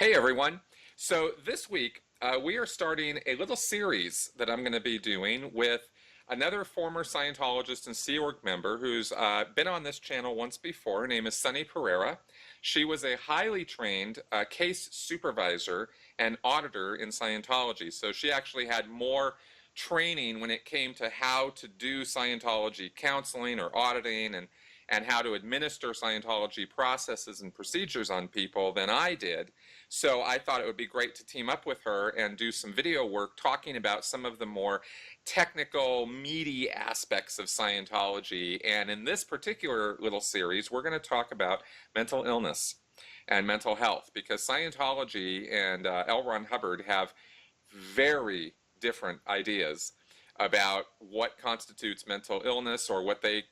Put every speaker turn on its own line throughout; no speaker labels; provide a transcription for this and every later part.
Hey everyone. So this week we are starting a little series that I'm going to be doing with another former Scientologist and Sea Org member who's been on this channel once before. Her name is Sunny Pereira. She was a highly trained case supervisor and auditor in Scientology. So she actually had more training when it came to how to do Scientology counseling or auditing and how to administer Scientology processes and procedures on people than I did. So I thought it would be great to team up with her and do some video work talking about some of the more technical, meaty aspects of Scientology. And in this particular little series, we're going to talk about mental illness and mental health, because Scientology and L. Ron Hubbard have very different ideas about what constitutes mental illness, or what they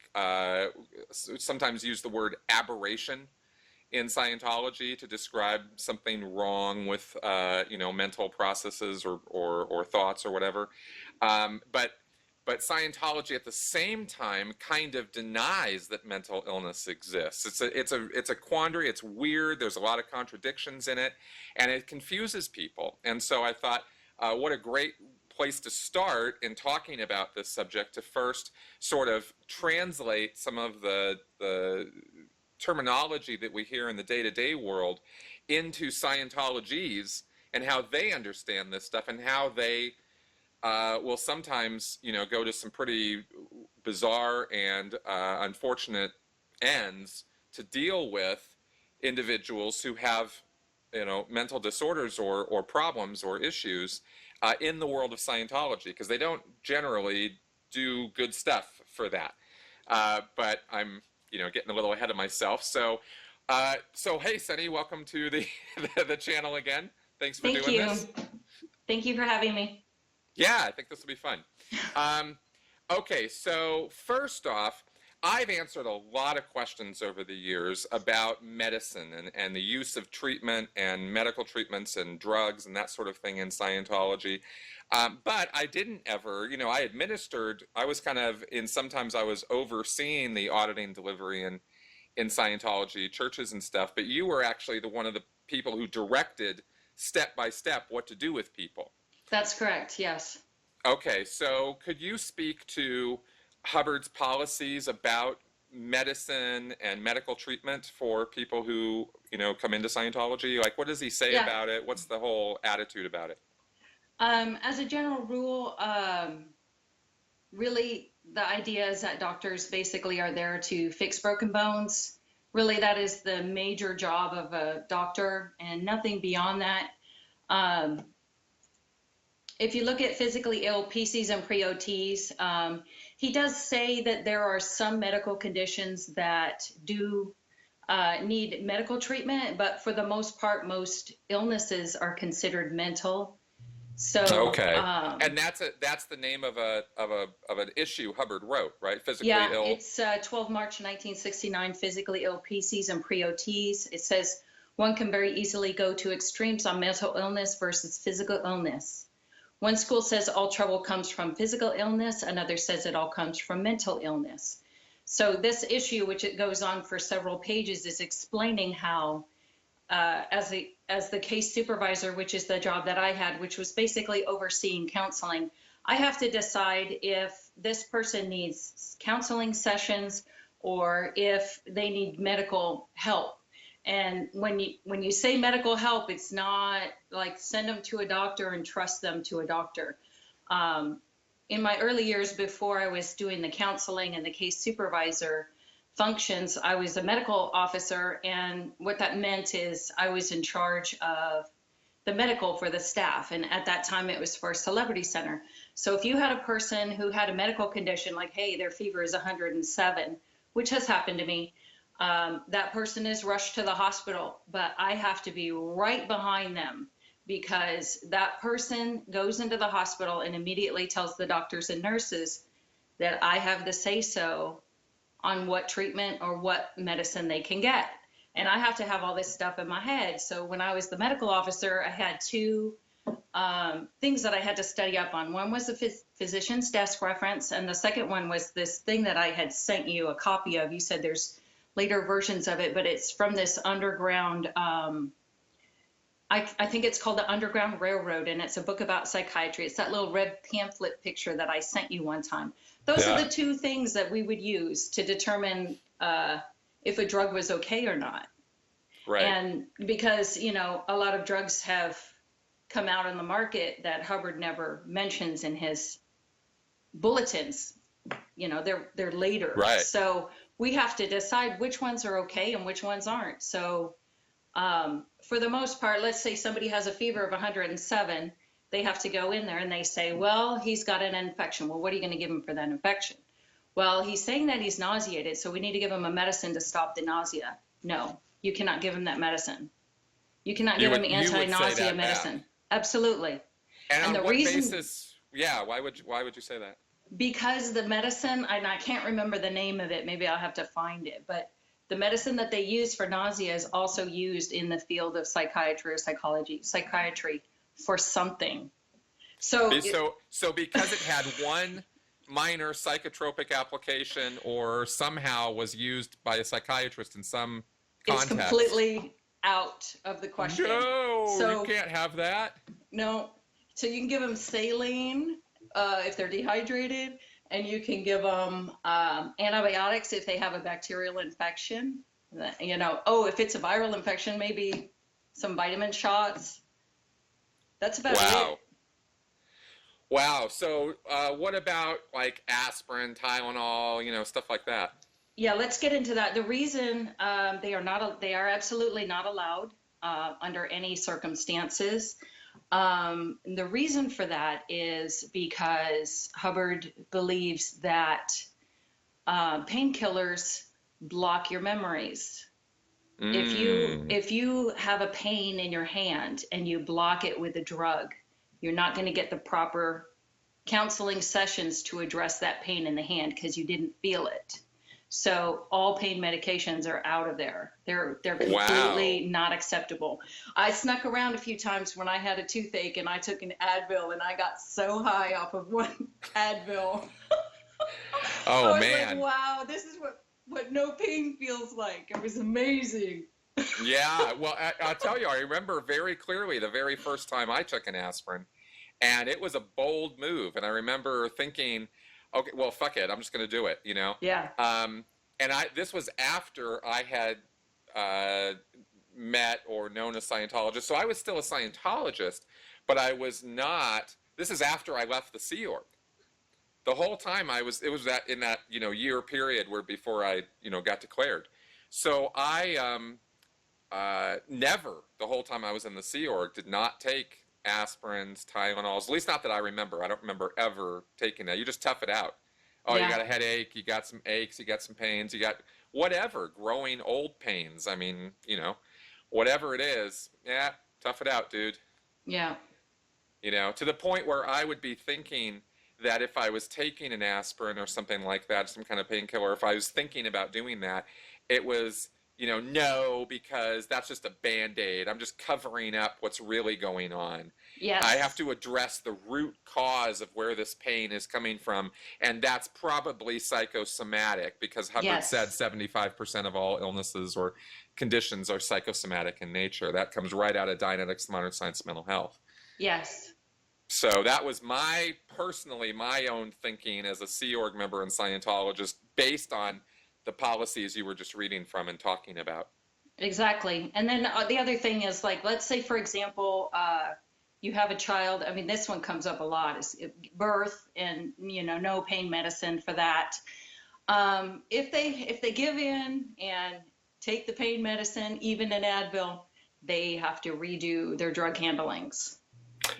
sometimes use the word aberration in Scientology to describe something wrong with mental processes or thoughts or whatever. But Scientology at the same time kind of denies that mental illness exists. It's a quandary. It's weird. There's a lot of contradictions in it, and it confuses people. And so I thought, what a great place to start in talking about this subject, to first sort of translate some of the terminology that we hear in the day-to-day world into Scientologies and how they understand this stuff, and how they will sometimes, go to some pretty bizarre and unfortunate ends to deal with individuals who have, mental disorders or problems or issues in the world of Scientology, because they don't generally do good stuff for that. But I'm, getting a little ahead of myself. So hey, Sunny, welcome to the the channel again. Thanks for doing this.
Thank you for having me.
Yeah, I think this will be fun. Okay, so first off, I've answered a lot of questions over the years about medicine and the use of treatment and medical treatments and drugs and that sort of thing in Scientology. But I didn't ever, I was kind of sometimes I was overseeing the auditing delivery in Scientology churches and stuff, but you were actually one of the people who directed step by step what to do with people.
That's correct, yes.
Okay, so could you speak to Hubbard's policies about medicine and medical treatment for people who, come into Scientology? Like, what does he say about it? What's the whole attitude about it?
As a general rule, really the idea is that doctors basically are there to fix broken bones. Really, that is the major job of a doctor, and nothing beyond that. If you look at physically ill PCs and pre-OTs, he does say that there are some medical conditions that do need medical treatment, but for the most part, most illnesses are considered mental. So
okay, and that's the name of an issue Hubbard wrote, right? Physically ill.
Yeah, it's 12 March 1969. Physically ill PCs and pre-OTs. It says one can very easily go to extremes on mental illness versus physical illness. One school says all trouble comes from physical illness. Another says it all comes from mental illness. So this issue, which it goes on for several pages, is explaining how, as the case supervisor, which is the job that I had, which was basically overseeing counseling, I have to decide if this person needs counseling sessions or if they need medical help. And when you say medical help, it's not like send them to a doctor and trust them to a doctor. In my early years before I was doing the counseling and the case supervisor functions, I was a medical officer, and what that meant is I was in charge of the medical for the staff, and at that time it was for a celebrity center. So if you had a person who had a medical condition, like, hey, their fever is 107, which has happened to me, that person is rushed to the hospital, but I have to be right behind them, because that person goes into the hospital and immediately tells the doctors and nurses that I have the say-so on what treatment or what medicine they can get. And I have to have all this stuff in my head. So when I was the medical officer, I had two things that I had to study up on. One was the physician's desk reference, and the second one was this thing that I had sent you a copy of. You said there's later versions of it, but it's from this underground I think it's called The Underground Railroad, and it's a book about psychiatry. It's that little red pamphlet picture that I sent you one time. Those are
Yeah.
the two things that we would use to determine if a drug was okay or not.
Right.
And because, you know, a lot of drugs have come out on the market that Hubbard never mentions in his bulletins. You know, they're later.
Right.
So we have to decide which ones are okay and which ones aren't. So for the most part, let's say somebody has a fever of 107, they have to go in there and they say, well, he's got an infection. Well, what are you going to give him for that infection? Well, he's saying that he's nauseated, so we need to give him a medicine to stop the nausea. No, you cannot give him that medicine. You cannot give him
You would say
anti-nausea
that
medicine.
back.
Absolutely.
And on
the
what
reason,
basis? Yeah. Why would you say that?
because the medicine, and I can't remember the name of it, maybe I'll have to find it, but the medicine that they use for nausea is also used in the field of psychiatry or psychiatry for something. So,
So because it had one minor psychotropic application or somehow was used by a psychiatrist in some
it's
context.
completely out of the question.
No,
So,
you can't have that.
no. So you can give them saline if they're dehydrated, and you can give them antibiotics if they have a bacterial infection. You know, oh, if it's a viral infection, maybe some vitamin shots. That's about
Wow.
it.
Wow. So what about like aspirin, Tylenol, you know, stuff like that?
Yeah, let's get into that. The reason they are absolutely not allowed under any circumstances. The reason for that is because Hubbard believes that painkillers block your memories. If you have a pain in your hand and you block it with a drug, you're not going to get the proper counseling sessions to address that pain in the hand because you didn't feel it. So all pain medications are out of there. They're completely not acceptable. I snuck around a few times when I had a toothache and I took an Advil and I got so high off of one Advil.
Oh,
I was
man.
like, wow, this is what no pain feels like. It was amazing.
Yeah. Well, I'll tell you, I remember very clearly the very first time I took an aspirin, and it was a bold move. And I remember thinking, okay, well, fuck it, I'm just going to do it, you know?
Yeah.
And this was after I had met or known a Scientologist. So I was still a Scientologist, but I was not, this is after I left the Sea Org. The whole time it was that in that, you know, year period where before I, you know, got declared. So I never, the whole time I was in the Sea Org, did not take aspirins, Tylenols, at least not that I remember. I don't remember ever taking that. You just tough it out. Oh,
Yeah.
You got a headache, you got some aches, you got some pains, you got whatever, growing old pains. I mean, you know, whatever it is, yeah, tough it out, dude.
Yeah.
You know, to the point where I would be thinking that if I was taking an aspirin or something like that, some kind of painkiller, if I was thinking about doing that, it was, you know, no, because that's just a Band-Aid. I'm just covering up what's really going on.
Yes.
I have to address the root cause of where this pain is coming from, and that's probably psychosomatic, because Hubbard
Yes.
said 75% of all illnesses or conditions are psychosomatic in nature. That comes right out of Dianetics, Modern Science of Mental Health.
Yes.
So that was my own thinking as a Sea Org member and Scientologist, based on the policies you were just reading from and talking about.
Exactly. And then the other thing is, like, let's say, for example, you have a child. I mean, this one comes up a lot, is birth, and, you know, no pain medicine for that. If they give in and take the pain medicine, even an Advil, they have to redo their drug handlings.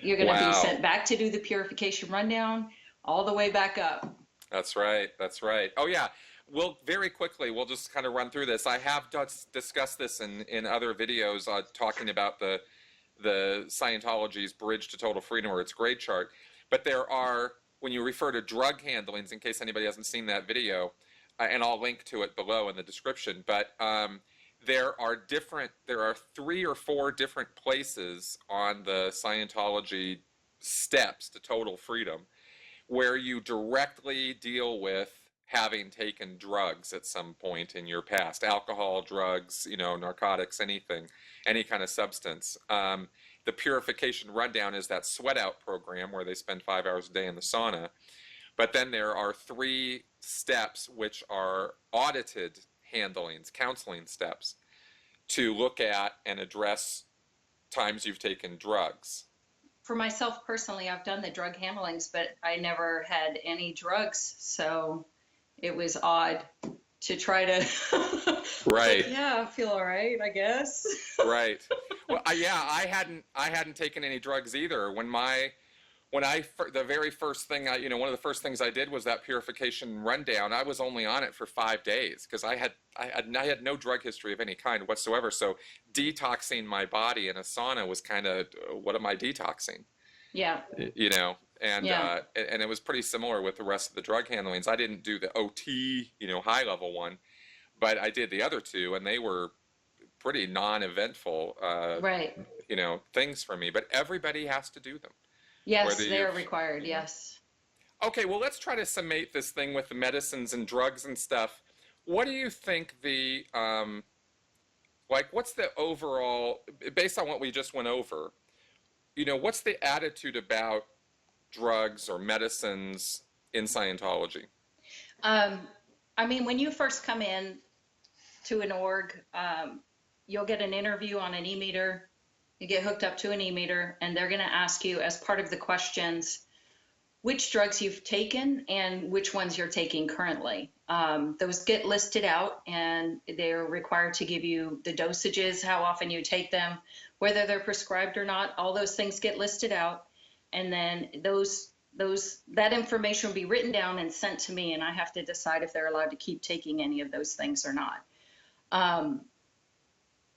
You're going to be sent back to do the purification rundown all the way back up.
That's right. That's right. Oh, yeah. Well, very quickly, we'll just kind of run through this. I have discussed this in other videos talking about the Scientology's Bridge to Total Freedom, or its grade chart. But there are, when you refer to drug handlings, in case anybody hasn't seen that video, and I'll link to it below in the description, but there are 3 or 4 different places on the Scientology steps to total freedom where you directly deal with having taken drugs at some point in your past, alcohol, drugs, narcotics, anything, any kind of substance. The purification rundown is that sweat out program where they spend 5 hours a day in the sauna. But then there are 3 steps which are audited handlings, counseling steps, to look at and address times you've taken drugs.
For myself personally, I've done the drug handlings, but I never had any drugs. So it was odd to try to.
Right.
Yeah, I feel all right, I guess.
Right. Well, yeah, I hadn't taken any drugs either. The very first thing one of the first things I did was that purification rundown. I was only on it for 5 days because I had no drug history of any kind whatsoever. So detoxing my body in a sauna was kind of, what am I detoxing?
Yeah.
And
Yeah.
And it was pretty similar with the rest of the drug handlings. I didn't do the OT, high level one, but I did the other 2, and they were pretty non-eventful,
Right.
things for me. But everybody has to do them.
Yes, they are required. Yes.
Okay, well, let's try to summate this thing with the medicines and drugs and stuff. What do you think what's the overall, based on what we just went over, what's the attitude about drugs or medicines in Scientology?
I mean, when you first come in to an org, you'll get an interview on an e-meter. You get hooked up to an e-meter, and they're going to ask you, as part of the questions, which drugs you've taken and which ones you're taking currently. Those get listed out, and they're required to give you the dosages, how often you take them, whether they're prescribed or not. All those things get listed out, and then that information will be written down and sent to me, and I have to decide if they're allowed to keep taking any of those things or not.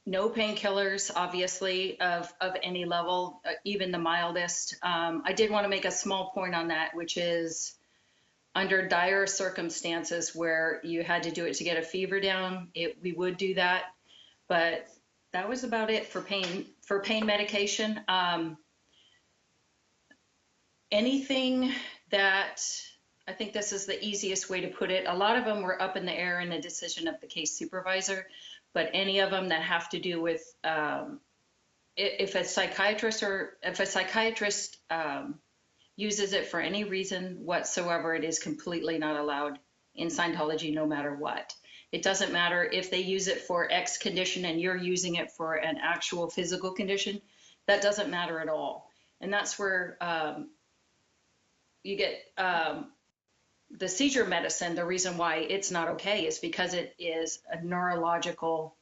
No painkillers, obviously, of any level, even the mildest. I did want to make a small point on that, which is under dire circumstances where you had to do it to get a fever down, we would do that. But that was about it for pain medication. Anything that, I think this is the easiest way to put it, a lot of them were up in the air in the decision of the case supervisor. But any of them that have to do with if a psychiatrist uses it for any reason whatsoever, it is completely not allowed in Scientology, no matter what. It doesn't matter if they use it for X condition and you're using it for an actual physical condition. That doesn't matter at all. And that's where you get the seizure medicine. The reason why it's not okay is because it is a neurological,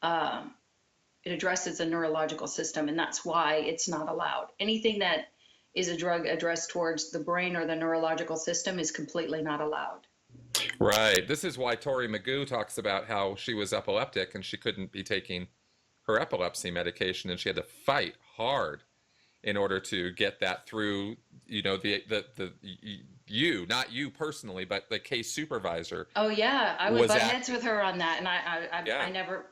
it addresses a neurological system, and that's why it's not allowed. Anything that is a drug addressed towards the brain or the neurological system is completely not allowed.
Right. This is why Tori Magoo talks about how she was epileptic and she couldn't be taking her epilepsy medication, and she had to fight hard in order to get that through, not you personally, but the case supervisor.
Oh yeah, I would butt heads with her on that, and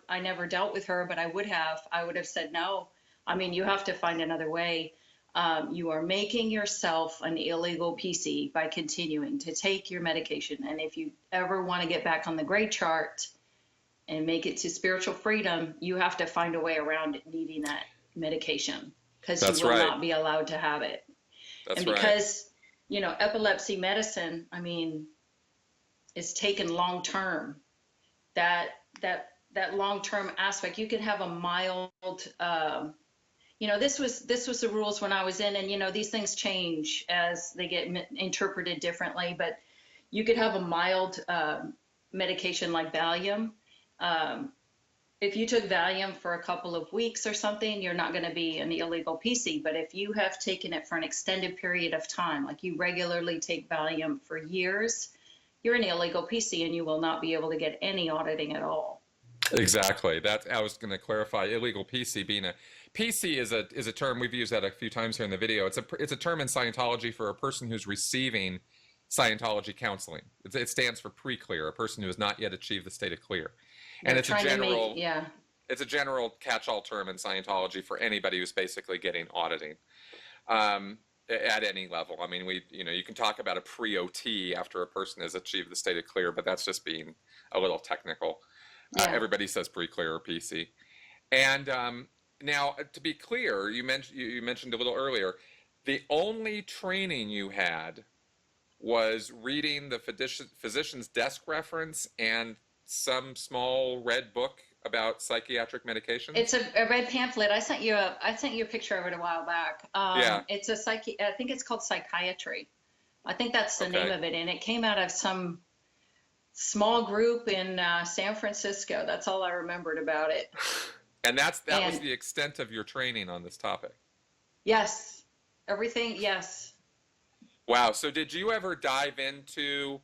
I never dealt with her, but I would have said no. I mean, you have to find another way. You are making yourself an illegal PC by continuing to take your medication, and if you ever want to get back on the grade chart and make it to spiritual freedom, you have to find a way around needing that medication. Because you will not be allowed to have it.
That's
and because, epilepsy medicine, I mean, is taken long term. That long term aspect, you can have a mild, this was the rules when I was in, and these things change as they get interpreted differently. But you could have a mild medication like Valium. If you took Valium for a couple of weeks or something, you're not going to be an illegal PC. But if you have taken it for an extended period of time, like you regularly take Valium for years, you're an illegal PC and you will not be able to get any auditing at all.
Exactly. I was going to clarify illegal PC being a PC is a term we've used that a few times here in the video. It's a term in Scientology for a person who's receiving Scientology counseling. It stands for pre-clear, a person who has not yet achieved the state of clear. And it's a general catch-all term in Scientology for anybody who's basically getting auditing. at any level. I mean, you can talk about a pre-OT after a person has achieved the state of clear, but that's just being a little technical.
Yeah.
Everybody says pre-clear or PC. And now, to be clear, you mentioned a little earlier, the only training you had was reading the physician's desk reference and some small red book about psychiatric medications.
It's a red pamphlet. I sent you a picture of it a while back.
Yeah.
It's I think it's called Psychiatry. I think that's the
Okay.
name of it, and it came out of some small group in San Francisco. That's all I remembered about it.
And that was
And
the extent of your training on this topic.
yes, everything. Yes.
Wow. So did you ever dive into,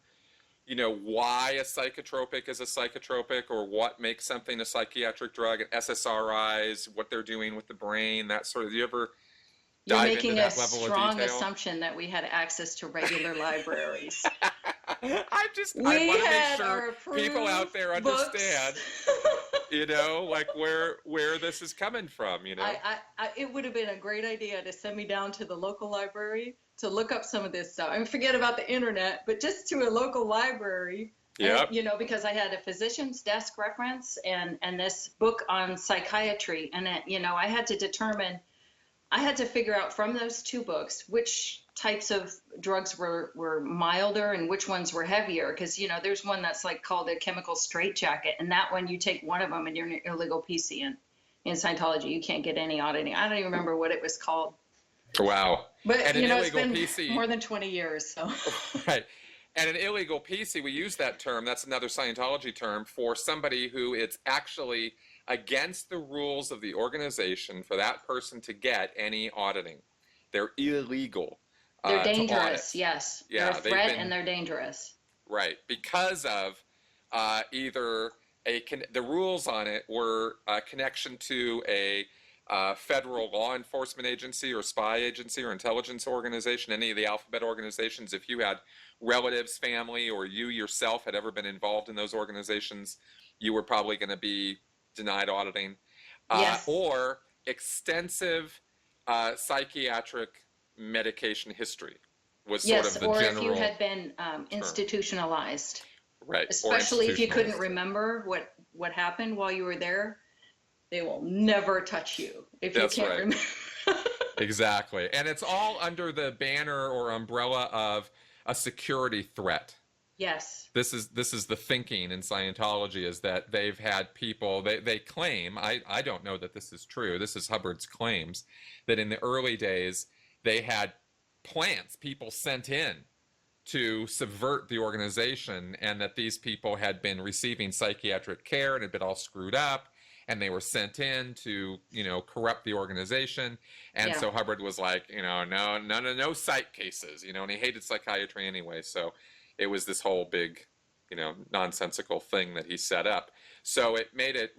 why a psychotropic is a psychotropic, or what makes something a psychiatric drug, and SSRIs, what they're doing with the brain, that sort of, do you ever
You're
dive into
making a
that level of
strong
detail?
assumption that we had access to regular libraries.
I want to
We
make
had
sure
our
people out
approved
there understand, like where this is coming from,
It would have been a great idea to send me down to the local library to look up some of this stuff. I mean, forget about the internet, but just to a local library.
Yep.
And, because I had a physician's desk reference and this book on psychiatry, and I had to determine, I had to figure out from those two books which types of drugs were milder and which ones were heavier, because there's one that's like called a chemical straitjacket, and that one you take one of them and you're an illegal PC in Scientology. You can't get any auditing. I don't even remember what it was called.
Wow.
But
And an
it's
illegal
been
PC,
more than 20 years. So
right? And an illegal PC, we use that term. That's another Scientology term for somebody who it's actually against the rules of the organization for that person to get any auditing. They're illegal.
they're
To
dangerous.
audit.
Yes,
Yeah,
they're a
they've
threat
been
and they're dangerous.
right because of either the rules on it were a connection to a federal law enforcement agency or spy agency or intelligence organization, any of the alphabet organizations. If you had relatives, family, or you yourself had ever been involved in those organizations, you were probably going to be denied auditing.
Yes.
Or extensive psychiatric medication history was sort
Yes,
of the
or
general
if you had been institutionalized,
right.
especially if you couldn't
Institutionalized.
remember what happened while you were there, they will never touch you if
That's
you can't
right.
remember.
Exactly. And it's all under the banner or umbrella of a security threat.
Yes.
This is the thinking in Scientology, is that they've had people, they claim, I don't know that this is true, this is Hubbard's claims, that in the early days they had plants, people sent in to subvert the organization, and that these people had been receiving psychiatric care and had been all screwed up, and they were sent in to, corrupt the organization. And
Yeah.
so Hubbard was like, no psych cases, and he hated psychiatry anyway. So it was this whole big, nonsensical thing that he set up. So it made it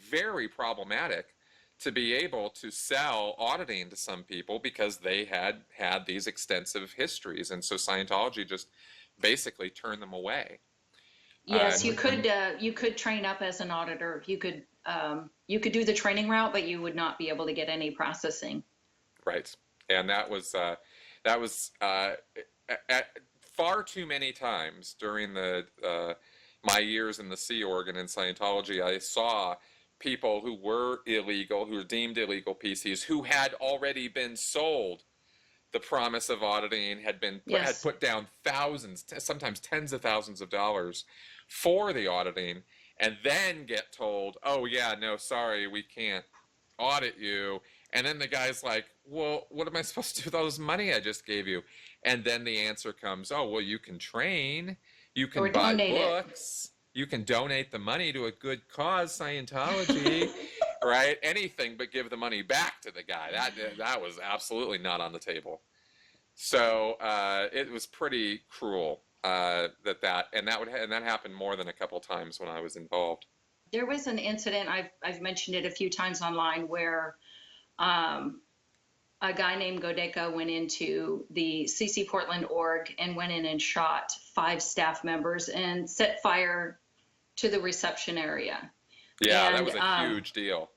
very problematic to be able to sell auditing to some people because they had these extensive histories. And so Scientology just basically turned them away.
Yes,
And
you could train up as an auditor. You could do the training route, but you would not be able to get any processing.
right. And that was at far too many times during my years in the Sea Org and in Scientology, I saw people who were illegal, who were deemed illegal PCs, who had already been sold the promise of auditing, had
Yes.
put down thousands, sometimes tens of thousands of dollars for the auditing, and then get told, oh yeah, no, sorry, we can't audit you. And then the guy's like, well, what am I supposed to do with all this money I just gave you? And then the answer comes, oh, well, you can train, you can
Or
buy
donate it.
books, you can donate the money to a good cause, Scientology, right? Anything but give the money back to the guy. That was absolutely not on the table. So it was pretty cruel that happened more than a couple times when I was involved.
There was an incident, I've mentioned it a few times online, where a guy named Godeka went into the CC Portland org and went in and shot 5 staff members and set fire to the reception area.
Yeah,
And,
that was a huge deal.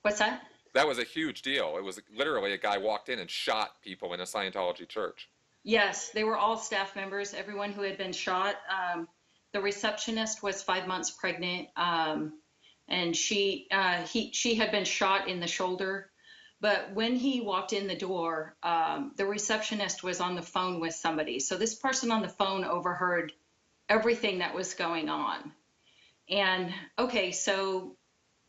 What's that?
That was a huge deal. It was literally a guy walked in and shot people in a Scientology church.
Yes, they were all staff members, everyone who had been shot. The receptionist was 5 months pregnant, and she had been shot in the shoulder. But when he walked in the door, the receptionist was on the phone with somebody. So this person on the phone overheard everything that was going on. And okay, so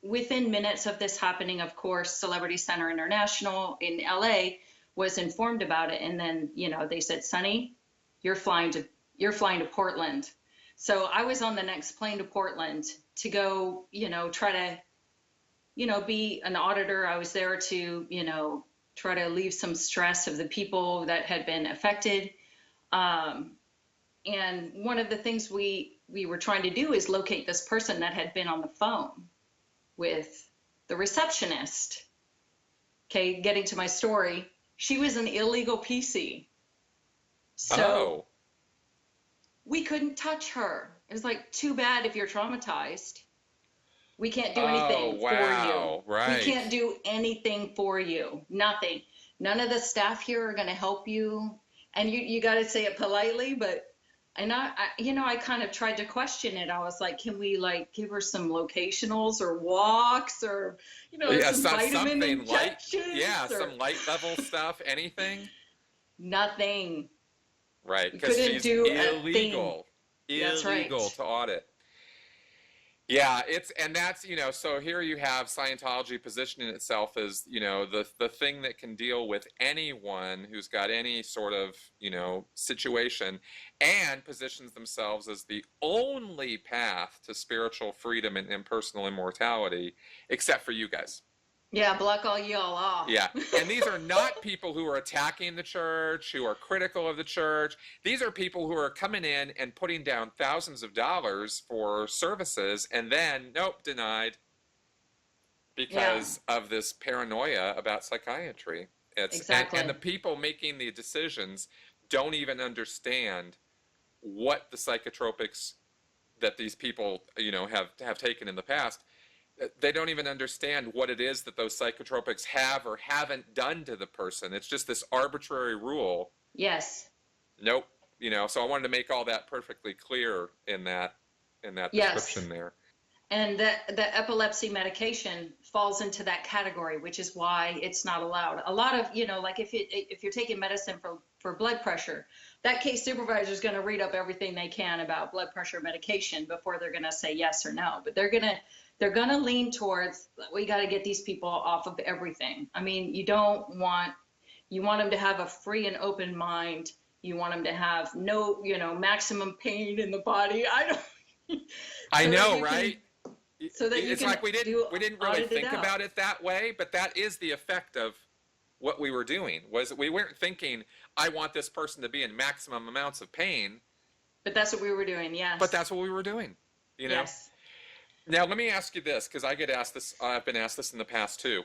within minutes of this happening, of course, Celebrity Center International in LA was informed about it. And then, they said, Sonny, you're flying to Portland. So I was on the next plane to Portland to go, try to, be an auditor. I was there to, try to alleviate some stress of the people that had been affected. And one of the things we were trying to do is locate this person that had been on the phone with the receptionist. Okay, getting to my story, she was an illegal PC. So we couldn't touch her. It was like, too bad if you're traumatized. We can't do anything for you.
Right.
We can't do anything for you. Nothing. None of the staff here are going to help you. And you got to say it politely, but I kind of tried to question it. I was like, can we give her some locationals or walks or, some vitamin injections?
Some light level stuff, anything?
Nothing.
Right, because she's illegal.
That's right.
Illegal to audit. Yeah, that's, so here you have Scientology positioning itself as, the thing that can deal with anyone who's got any sort of, situation, and positions themselves as the only path to spiritual freedom and impersonal immortality, except for you guys.
Yeah, block all y'all off.
Yeah, and these are not people who are attacking the church, who are critical of the church. These are people who are coming in and putting down thousands of dollars for services, and then, nope, denied because of this paranoia about psychiatry.
Exactly.
And the people making the decisions don't even understand what the psychotropics that these people, have taken in the past. They don't even understand what it is that those psychotropics have or haven't done to the person. It's just this arbitrary rule.
Yes.
Nope. So I wanted to make all that perfectly clear in that description there.
And the epilepsy medication falls into that category, which is why it's not allowed. A lot of, if you're taking medicine for blood pressure, that case supervisor is going to read up everything they can about blood pressure medication before they're going to say yes or no. But they're going to lean towards, we got to get these people off of everything. I mean, you want them to have a free and open mind. You want them to have no, maximum pain in the body.
I know, right?
So that
it's like we didn't really think about it that way, but that is the effect of what we were doing. Was we weren't thinking, I want this person to be in maximum amounts of pain.
But that's what we were doing, yes.
But that's what we were doing,
Yes.
Now, let me ask you this, because I get asked this, I've been asked this in the past too.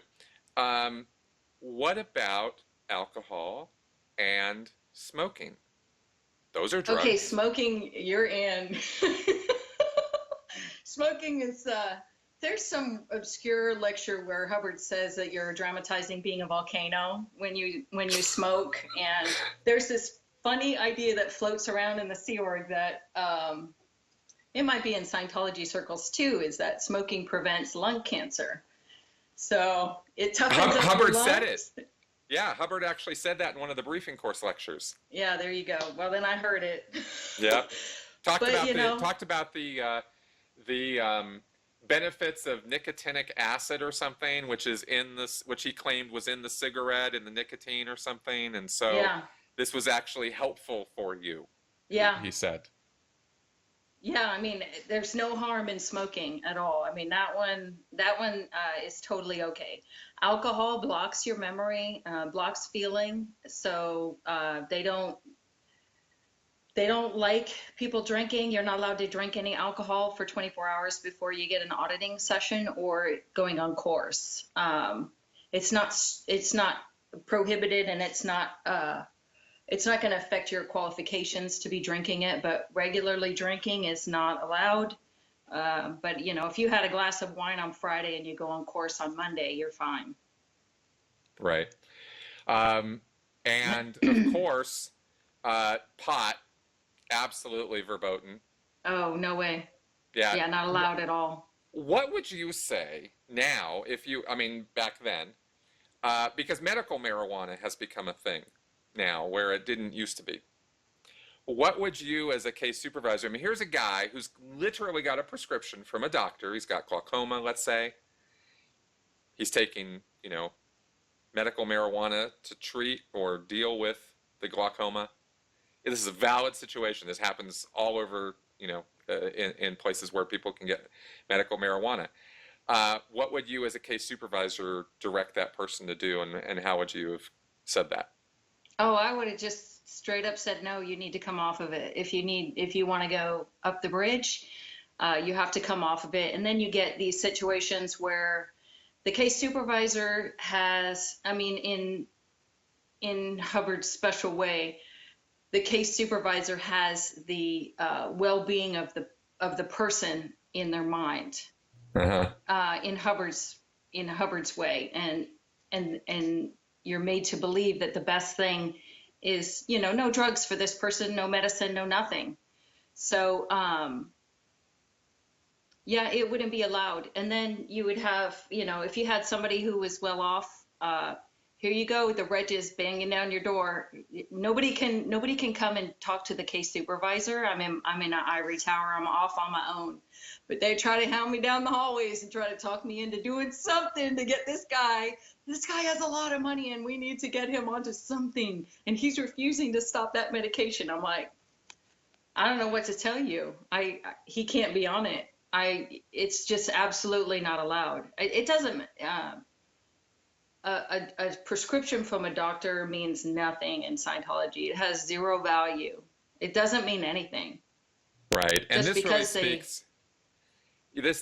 What about alcohol and smoking? Those are drugs.
Okay, smoking, you're in. Smoking is, there's some obscure lecture where Hubbard says that you're dramatizing being a volcano when you smoke. And there's this funny idea that floats around in the Sea Org that, it might be in Scientology circles too, is that smoking prevents lung cancer. So it toughens up
Hubbard
your lungs.
said it. Yeah, Hubbard actually said that in one of the briefing course lectures.
Yeah, there you go. Well, then I heard it.
Yeah. Talked about the benefits of nicotinic acid or something, which he claimed was in the cigarette and the nicotine or something, and so this was actually helpful for you.
Yeah.
He said.
Yeah, I mean, there's no harm in smoking at all. I mean, that one is totally okay. Alcohol blocks your memory, blocks feeling. So they don't like people drinking. You're not allowed to drink any alcohol for 24 hours before you get an auditing session or going on course. It's not prohibited, and it's not going to affect your qualifications to be drinking it, but regularly drinking is not allowed. But if you had a glass of wine on Friday and you go on course on Monday, you're fine.
Right. Um, and of course, pot, absolutely verboten.
Oh, no way.
Yeah.
Yeah, not allowed at all.
What would you say now if you, I mean, back then, because medical marijuana has become a thing now where it didn't used to be. What would you, as a case supervisor, I mean, here's a guy who's literally got a prescription from a doctor. He's got glaucoma, let's say. He's taking, medical marijuana to treat or deal with the glaucoma. This is a valid situation. This happens all over, in places where people can get medical marijuana. What would you, as a case supervisor, direct that person to do, and how would you have said that?
Oh, I would have just straight up said, no, you need to come off of it. If you want to go up the bridge, you have to come off of it. And then you get these situations where the case supervisor has, I mean, in Hubbard's special way, the case supervisor has the well-being of the person in their mind. In Hubbard's way, and you're made to believe that the best thing is, no drugs for this person, no medicine, no nothing. So yeah, it wouldn't be allowed. And then you would have, if you had somebody who was well off, here you go, the reg is banging down your door. Nobody can come and talk to the case supervisor. I'm in an ivory tower. I'm off on my own. But they try to hound me down the hallways and try to talk me into doing something to get this guy. This guy has a lot of money and we need to get him onto something. And he's refusing to stop that medication. I'm like, I don't know what to tell you. He can't be on it. It's just absolutely not allowed. It doesn't. A prescription from a doctor means nothing in Scientology. It has zero value. It doesn't mean anything.
Right, and
just
this really
because
speaks.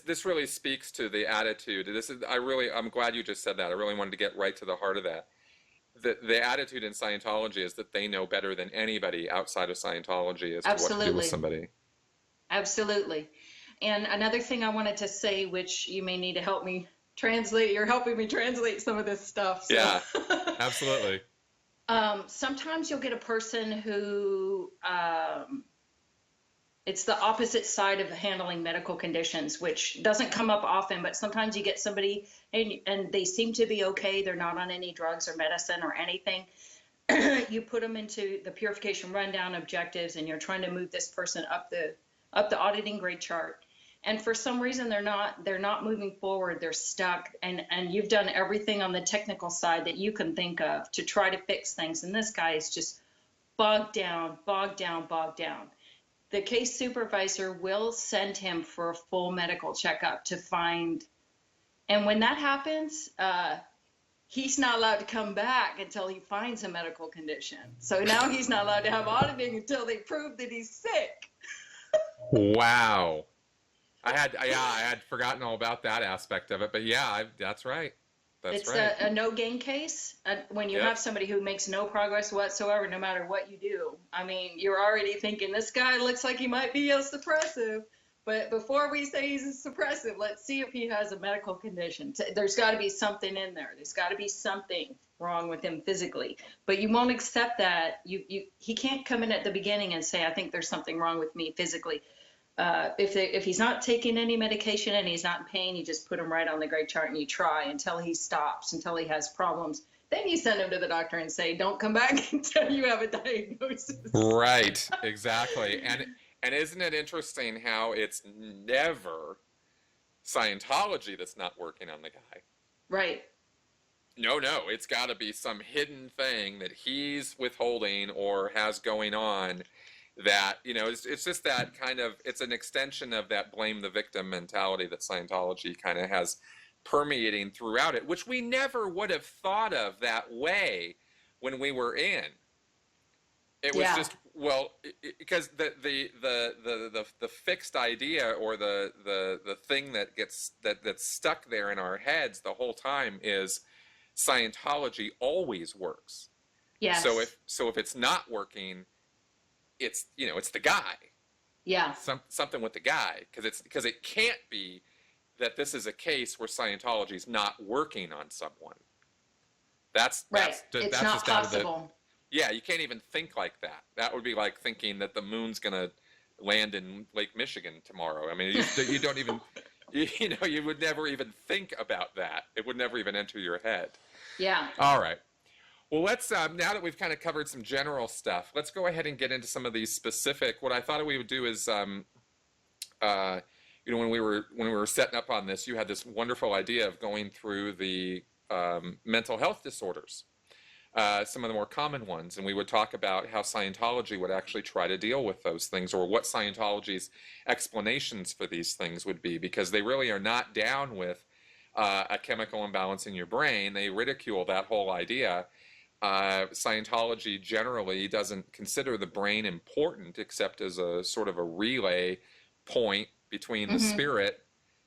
This really speaks to the attitude. I'm glad you just said that. I really wanted to get right to the heart of that. The attitude in Scientology is that they know better than anybody outside of Scientology as to what to do with somebody.
Absolutely. And another thing I wanted to say, which you may need to help me translate, you're helping me translate some of this stuff. So.
Yeah, absolutely.
Sometimes you'll get a person who, it's the opposite side of handling medical conditions, which doesn't come up often, but sometimes you get somebody and they seem to be okay. They're not on any drugs or medicine or anything. You put them into the purification rundown objectives and you're trying to move this person up the auditing grade chart. And for some reason, they're not moving forward. They're stuck. And you've done everything on the technical side that you can think of to try to fix things. And this guy is just bogged down. The case supervisor will send him for a full medical checkup to find. And when that happens, he's not allowed to come back until he finds a medical condition. So now he's not allowed to have auditing until they prove that he's sick.
Wow. I had forgotten all about that aspect of it, but yeah, that's right.
It's a no-gain case. When you have somebody who makes no progress whatsoever, no matter what you do. I mean, you're already thinking, this guy looks like he might be a suppressive. But before we say he's a suppressive, let's see if he has a medical condition. There's got to be something in there. There's got to be something wrong with him physically. But you won't accept that. He can't come in at the beginning and say, I think there's something wrong with me physically. If he's not taking any medication and he's not in pain, you just put him right on the grade chart and you try until he stops, until he has problems. Then you send him to the doctor and say, don't come back until you have a diagnosis.
Right, exactly. And isn't it interesting how it's never Scientology that's not working on the guy?
Right.
No, it's got to be some hidden thing that he's withholding or has going on that, it's just that kind of, it's an extension of that blame the victim mentality that Scientology kind of has permeating throughout it, which we never would have thought of that way when we were in. It was just, because the fixed idea or the thing that gets that's stuck there in our heads the whole time is Scientology always works.
Yes.
So if it's not working, it's it's the guy.
Yeah.
Something with the guy, because it can't be that this is a case where Scientology is not working on someone.
Right. It's
that's
not
just out of the,
possible.
yeah, you can't even think like that. That would be like thinking that the moon's gonna land in Lake Michigan tomorrow. I mean, you don't even, you know, you would never even think about that. It would never even enter your head.
Yeah.
All right. Well, let's now that we've kind of covered some general stuff, let's go ahead and get into some of these specific. What I thought we would do is, you know, when we were setting up on this, you had this wonderful idea of going through the mental health disorders, some of the more common ones, and we would talk about how Scientology would actually try to deal with those things, or what Scientology's explanations for these things would be, because they really are not down with a chemical imbalance in your brain. They ridicule that whole idea. Scientology generally doesn't consider the brain important except as a sort of a relay point between the spirit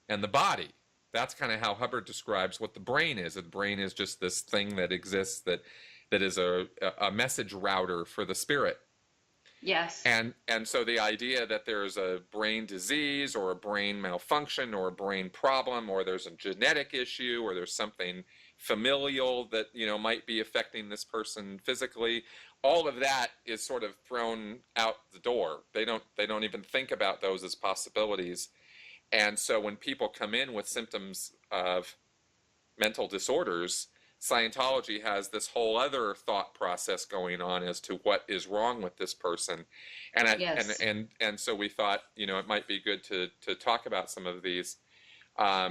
and the body. That's kind of how Hubbard describes what the brain is. The brain is just this thing that exists that is a message router for the spirit.
Yes.
And so the idea that there's a brain disease or a brain malfunction or a brain problem, or there's a genetic issue, or there's something familial that, you know, might be affecting this person physically, all of that is sort of thrown out the door. They don't even think about those as possibilities. And so when people come in with symptoms of mental disorders, Scientology has this whole other thought process going on as to what is wrong with this person. And and so we thought, you know, it might be good to talk about some of these.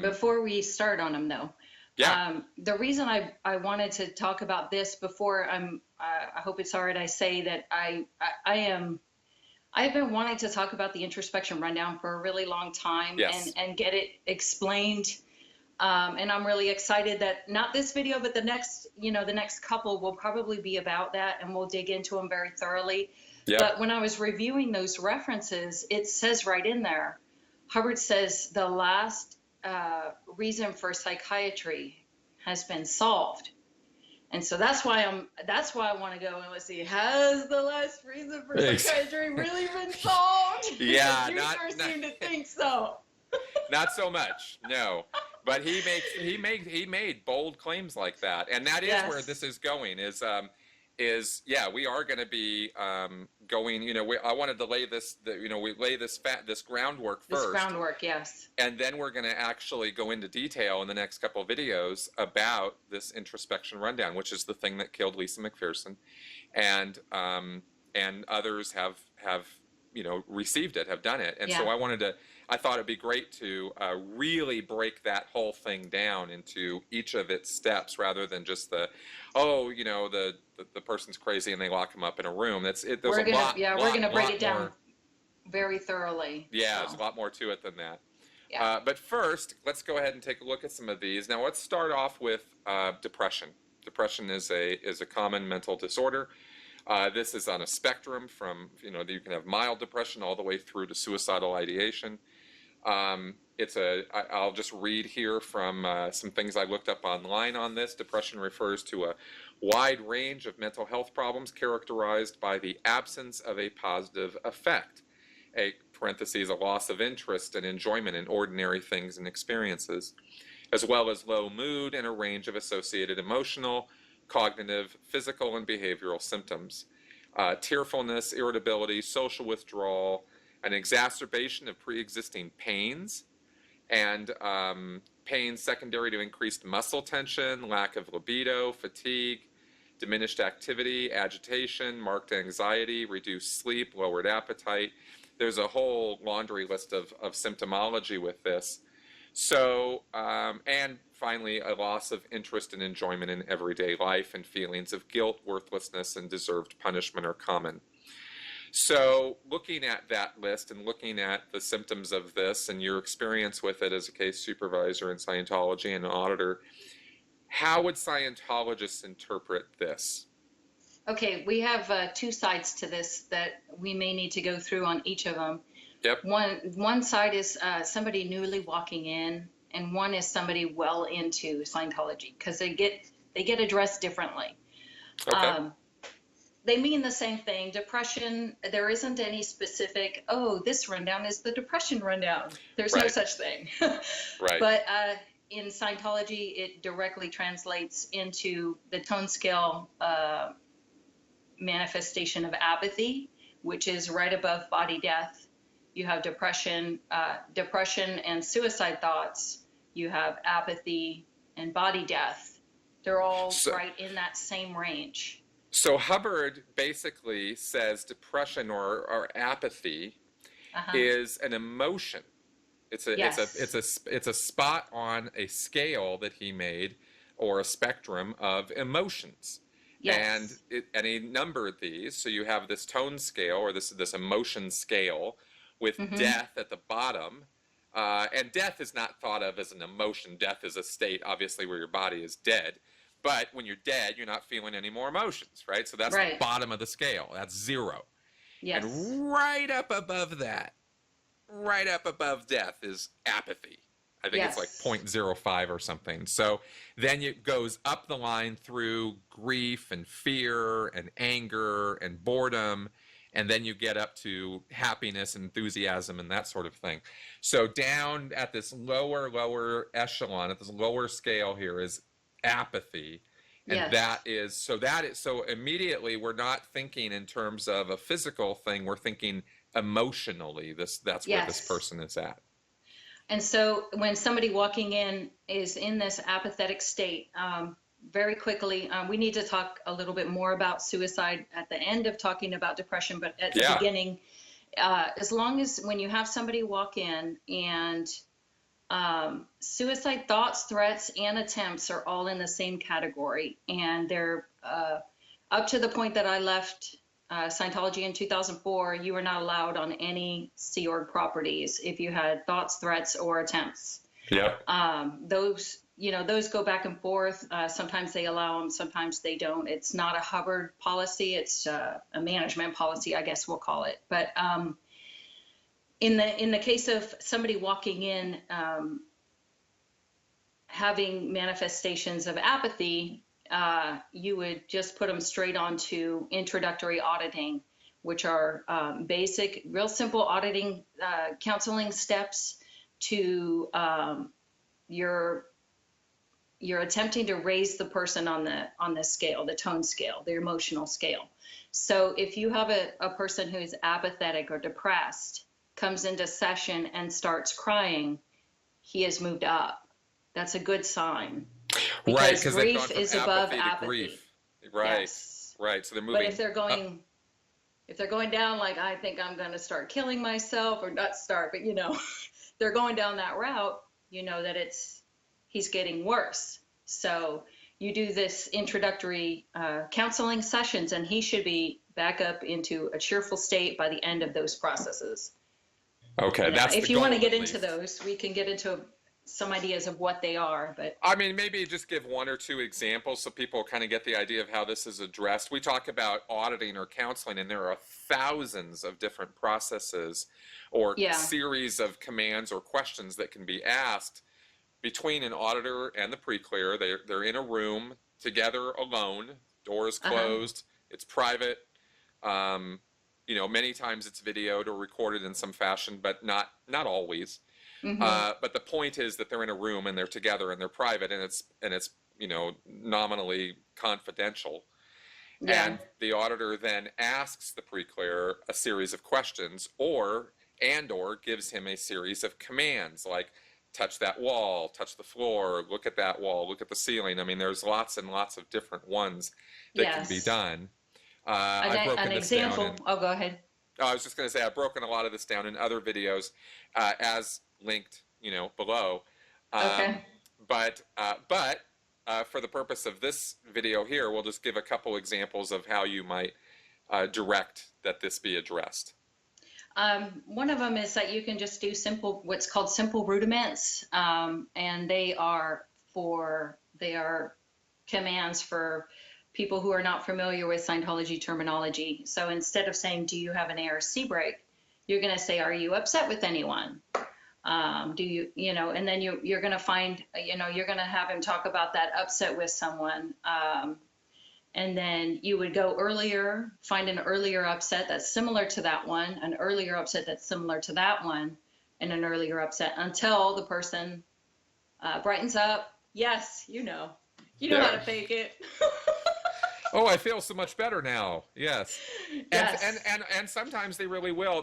Before we start on them, though,
yeah.
The reason I wanted to talk about this before I hope it's all right I say that I've been wanting to talk about the introspection rundown for a really long time.
Yes.
and get it explained. And I'm really excited that not this video, but the next couple will probably be about that, and we'll dig into them very thoroughly.
Yep.
But when I was reviewing those references, it says right in there, Hubbard says the last reason for psychiatry has been solved. And so that's why I want to go and let's see, has the last reason for psychiatry really been solved?
Yeah,
You sure seem to think so.
Not so much, no. But he made bold claims like that, and that is where this is going. Is we are going to be going. You know, I wanted to lay this groundwork first.
This groundwork, yes.
And then we're going to actually go into detail in the next couple of videos about this introspection rundown, which is the thing that killed Lisa McPherson, and others have received it, have done it, and so I thought it'd be great to really break that whole thing down into each of its steps, rather than just the person's crazy and they lock him up in a room. We're gonna break it down very thoroughly. Yeah, there's a lot more to it than that.
Yeah.
But first, let's go ahead and take a look at some of these. Now, let's start off with depression. Depression is a common mental disorder. This is on a spectrum from, you can have mild depression all the way through to suicidal ideation. I'll just read here from some things I looked up online on this. Depression refers to a wide range of mental health problems characterized by the absence of a positive effect, a loss of interest and enjoyment in ordinary things and experiences, as well as low mood and a range of associated emotional, cognitive, physical, and behavioral symptoms. Tearfulness, irritability, social withdrawal, an exacerbation of pre-existing pains, and pains secondary to increased muscle tension, lack of libido, fatigue, diminished activity, agitation, marked anxiety, reduced sleep, lowered appetite. There's a whole laundry list of symptomology with this. So, and finally, a loss of interest and enjoyment in everyday life, and feelings of guilt, worthlessness, and deserved punishment are common. So, looking at that list and looking at the symptoms of this and your experience with it as a case supervisor in Scientology and an auditor, how would Scientologists interpret this?
Okay, we have two sides to this that we may need to go through on each of them.
Yep.
One side is somebody newly walking in, and one is somebody well into Scientology, because they get addressed differently.
Okay.
They mean the same thing. Depression, there isn't any specific, this rundown is the depression rundown. There's no such thing.
Right.
But in Scientology, it directly translates into the tone scale manifestation of apathy, which is right above body death. You have depression and suicide thoughts. You have apathy and body death. They're all
So,
right in that same range.
so Hubbard basically says depression or apathy
Uh-huh.
is an emotion.
Yes.
It's a spot on a scale that he made, or a spectrum of emotions. And
Yes.
he numbered these. So you have this tone scale, or this emotion scale, with
Mm-hmm.
death at the bottom. And death is not thought of as an emotion. Death is a state, obviously, where your body is dead. But when you're dead, you're not feeling any more emotions, right? So that's the
Right.
bottom of the scale. That's 0.
Yes.
And right up above that, right up above death, is apathy. I think it's like
Yes.
0.05 or something. So then it goes up the line through grief and fear and anger and boredom. And then you get up to happiness, enthusiasm, and that sort of thing. So down at this lower echelon, at this lower scale here, is apathy. And
Yes.
so immediately we're not thinking in terms of a physical thing. We're thinking emotionally. That's where this
Yes.
person is at.
And so when somebody walking in is in this apathetic state, very quickly, we need to talk a little bit more about suicide at the end of talking about depression, but at the
Yeah.
beginning, as long as when you have somebody walk in and suicide thoughts, threats, and attempts are all in the same category, and they're up to the point that I left Scientology in 2004, you were not allowed on any Sea Org properties if you had thoughts, threats, or attempts.
Yep.
Those go back and forth. Sometimes they allow them, sometimes they don't. It's not a Hubbard policy. It's a management policy, I guess we'll call it. But in the case of somebody walking in having manifestations of apathy, you would just put them straight onto introductory auditing, which are basic, real simple auditing counseling steps to you're attempting to raise the person on the scale, the tone scale, the emotional scale. So if you have a person who's apathetic or depressed, comes into session and starts crying, he has moved up. That's a good sign.
Right,
Because
because they've gone
grief
from
is above
apathy to
apathy.
grief. Right.
Yes.
Right. So they're
But
moving
if they're
up.
going down, like, I think I'm going to start killing myself, or not start, but they're going down that route, that he's getting worse. So you do this introductory counseling sessions, and he should be back up into a cheerful state by the end of those processes.
Okay, that's the
If you want to
goal
get
at
into
least.
those, we can get into some ideas of what they are, but
I mean, maybe just give 1 or 2 examples so people kind of get the idea of how this is addressed. We talk about auditing or counseling, and there are thousands of different processes or
yeah.
series of commands or questions that can be asked between an auditor and the pre-clear. They're in a room together alone, door is closed, it's private. Many times it's videoed or recorded in some fashion, but not always.
Mm-hmm.
But the point is that they're in a room and they're together and they're private, and it's nominally confidential.
Yeah.
And the auditor then asks the pre-clear a series of questions, or gives him a series of commands, like touch that wall, touch the floor, look at that wall, look at the ceiling. I mean, there's lots and lots of different ones that can be
Yes.
done. I've broken
An
this down
example. Oh, go ahead.
I was just going to say I've broken a lot of this down in other videos, as linked, below.
Okay.
But for the purpose of this video here, we'll just give a couple examples of how you might direct that this be addressed.
One of them is that you can just do what's called simple rudiments, and they are commands for people who are not familiar with Scientology terminology. So instead of saying, do you have an ARC break, you're going to say, are you upset with anyone? Do you, and then you're going to find, you're going to have him talk about that upset with someone. And then you would go earlier, find an earlier upset that's similar to that one, an earlier upset that's similar to that one, and an earlier upset, until the person Brightens up. Yes, you know how to fake it.
Oh, I feel so much better now. Yes. And
Yes.
and sometimes they really will.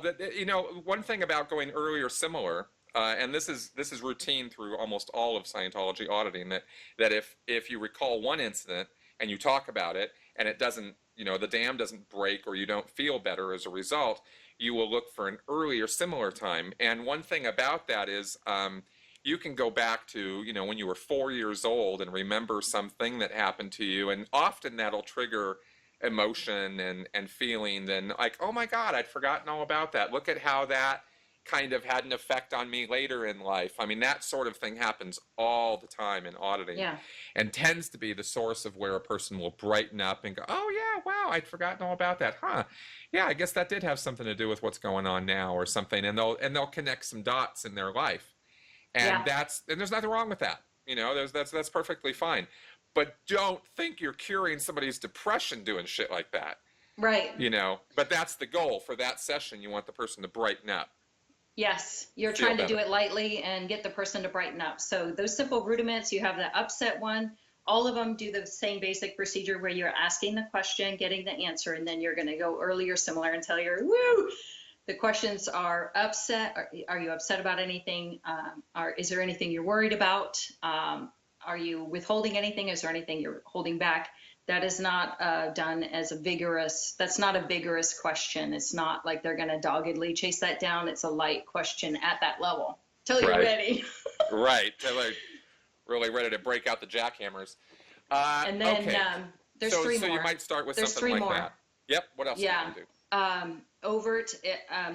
One thing about going early or similar, and this is routine through almost all of Scientology auditing, that if you recall one incident and you talk about it and it doesn't, the dam doesn't break or you don't feel better as a result, you will look for an early or similar time. And one thing about that is, you can go back to, when you were 4 years old and remember something that happened to you. And often that'll trigger emotion and feeling. Then like, oh my God, I'd forgotten all about that. Look at how that kind of had an effect on me later in life. I mean, that sort of thing happens all the time in auditing,
Yeah.
and tends to be the source of where a person will brighten up and go, oh yeah, wow, I'd forgotten all about that. Huh. Yeah, I guess that did have something to do with what's going on now or something. And they'll connect some dots in their life. And
Yeah.
there's nothing wrong with that. That's perfectly fine. But don't think you're curing somebody's depression doing shit like that.
Right.
But that's the goal for that session. You want the person to brighten up.
Yes, you're
Feel
trying to do
better.
it lightly and get the person to brighten up. So those simple rudiments, you have the upset one. All of them do the same basic procedure where you're asking the question, getting the answer, and then you're going to go early or similar until you're woo. The questions are upset. Are you upset about anything? Is there anything you're worried about? Are you withholding anything? Is there anything you're holding back? That is not done as that's not a vigorous question. It's not like they're going to doggedly chase that down. It's a light question at that level till you're
Right.
ready.
Right. Till they're really ready to break out the jackhammers.
And then
Okay.
there's
So
three more.
you might start with
There's
something
three
like
more.
that. Yep. What else
Yeah.
can you do?
Overt.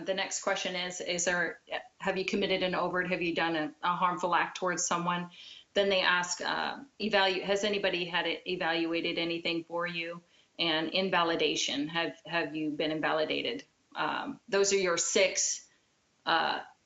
The next question have you committed an overt? Have you done a harmful act towards someone? Then they ask, has anybody had it evaluated anything for you? And invalidation, have you been invalidated? Those are your six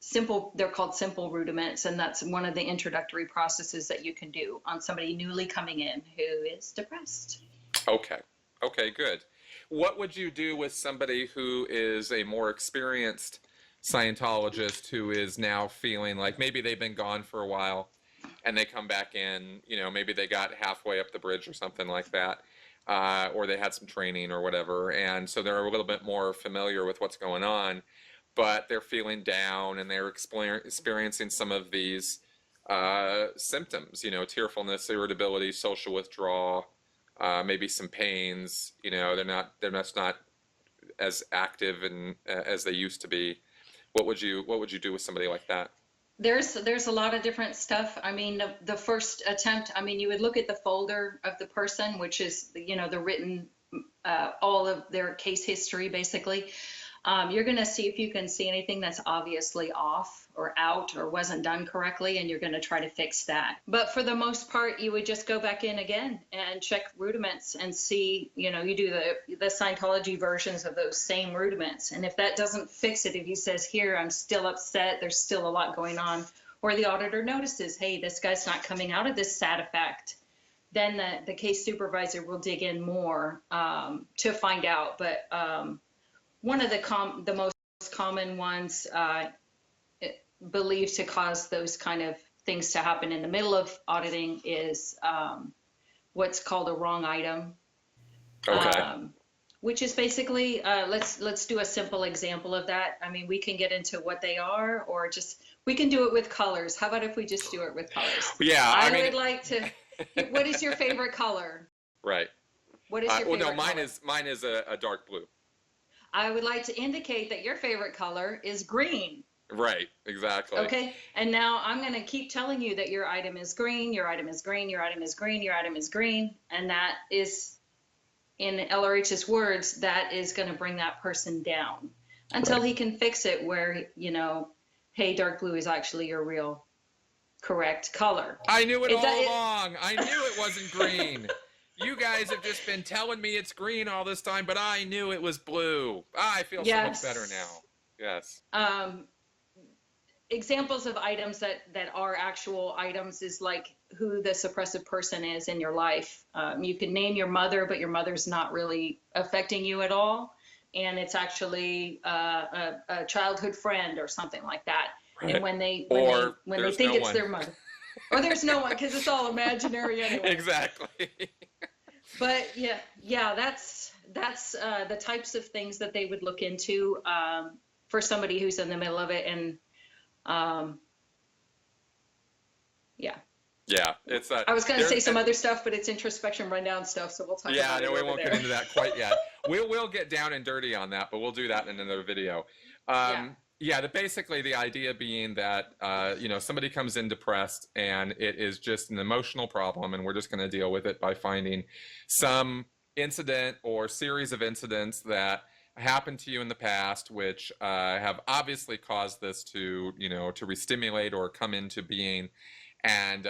simple, they're called simple rudiments, and that's one of the introductory processes that you can do on somebody newly coming in who is depressed.
Okay. Okay, good. What would you do with somebody who is a more experienced Scientologist who is now feeling like maybe they've been gone for a while and they come back in, maybe they got halfway up the bridge or something like that, or they had some training or whatever, and so they're a little bit more familiar with what's going on, but they're feeling down and they're experiencing some of these symptoms, tearfulness, irritability, social withdrawal, maybe some pains. They're just not as active and as they used to be. What would you do with somebody like that?
There's a lot of different stuff. I mean, the first attempt, I mean, you would look at the folder of the person, which is, the written, all of their case history, basically. You're going to see if you can see anything that's obviously off or out or wasn't done correctly, and you're going to try to fix that. But for the most part, you would just go back in again and check rudiments and see, you do the Scientology versions of those same rudiments. And if that doesn't fix it, if he says, here, I'm still upset, there's still a lot going on, or the auditor notices, hey, this guy's not coming out of this sad effect, then the case supervisor will dig in more to find out. But one of the most common ones believed to cause those kind of things to happen in the middle of auditing is what's called a wrong item.
Okay.
Which is basically, let's do a simple example of that. I mean, we can get into what they are, or we can do it with colors. How about if we just do it with colors?
Yeah,
I would like to. What is your favorite color?
Right.
What is your favorite
well, no, mine
color?
is a dark blue.
I would like to indicate that your favorite color is green.
Right, exactly.
Okay, and now I'm going to keep telling you that your item is green, your item is green, your item is green, your item is green, and that is, in LRH's words, that is going to bring that person down until he can fix it where, hey, dark blue is actually your real correct color.
I knew it all along. I knew it wasn't green. You guys have just been telling me it's green all this time, but I knew it was blue. I feel so much better now. Yes.
Examples of items that are actual items is like who the suppressive person is in your life. You can name your mother, but your mother's not really affecting you at all. And it's actually a childhood friend or something like that.
Right.
And when they
Or
think
no
it's
one.
their mother. Or there's no one because it's all imaginary anyway.
Exactly.
But yeah, that's the types of things that they would look into for somebody who's in the middle of it, and yeah.
Yeah, it's
I was going to say some other stuff, but it's introspection rundown stuff, so we'll talk about it.
Yeah, no, we
over
won't
there.
get into that quite yet. We'll get down and dirty on that, but we'll do that in another video. Basically the idea being that somebody comes in depressed and it is just an emotional problem, and we're just going to deal with it by finding some incident or series of incidents that happened to you in the past, which have obviously caused this to re-stimulate or come into being. And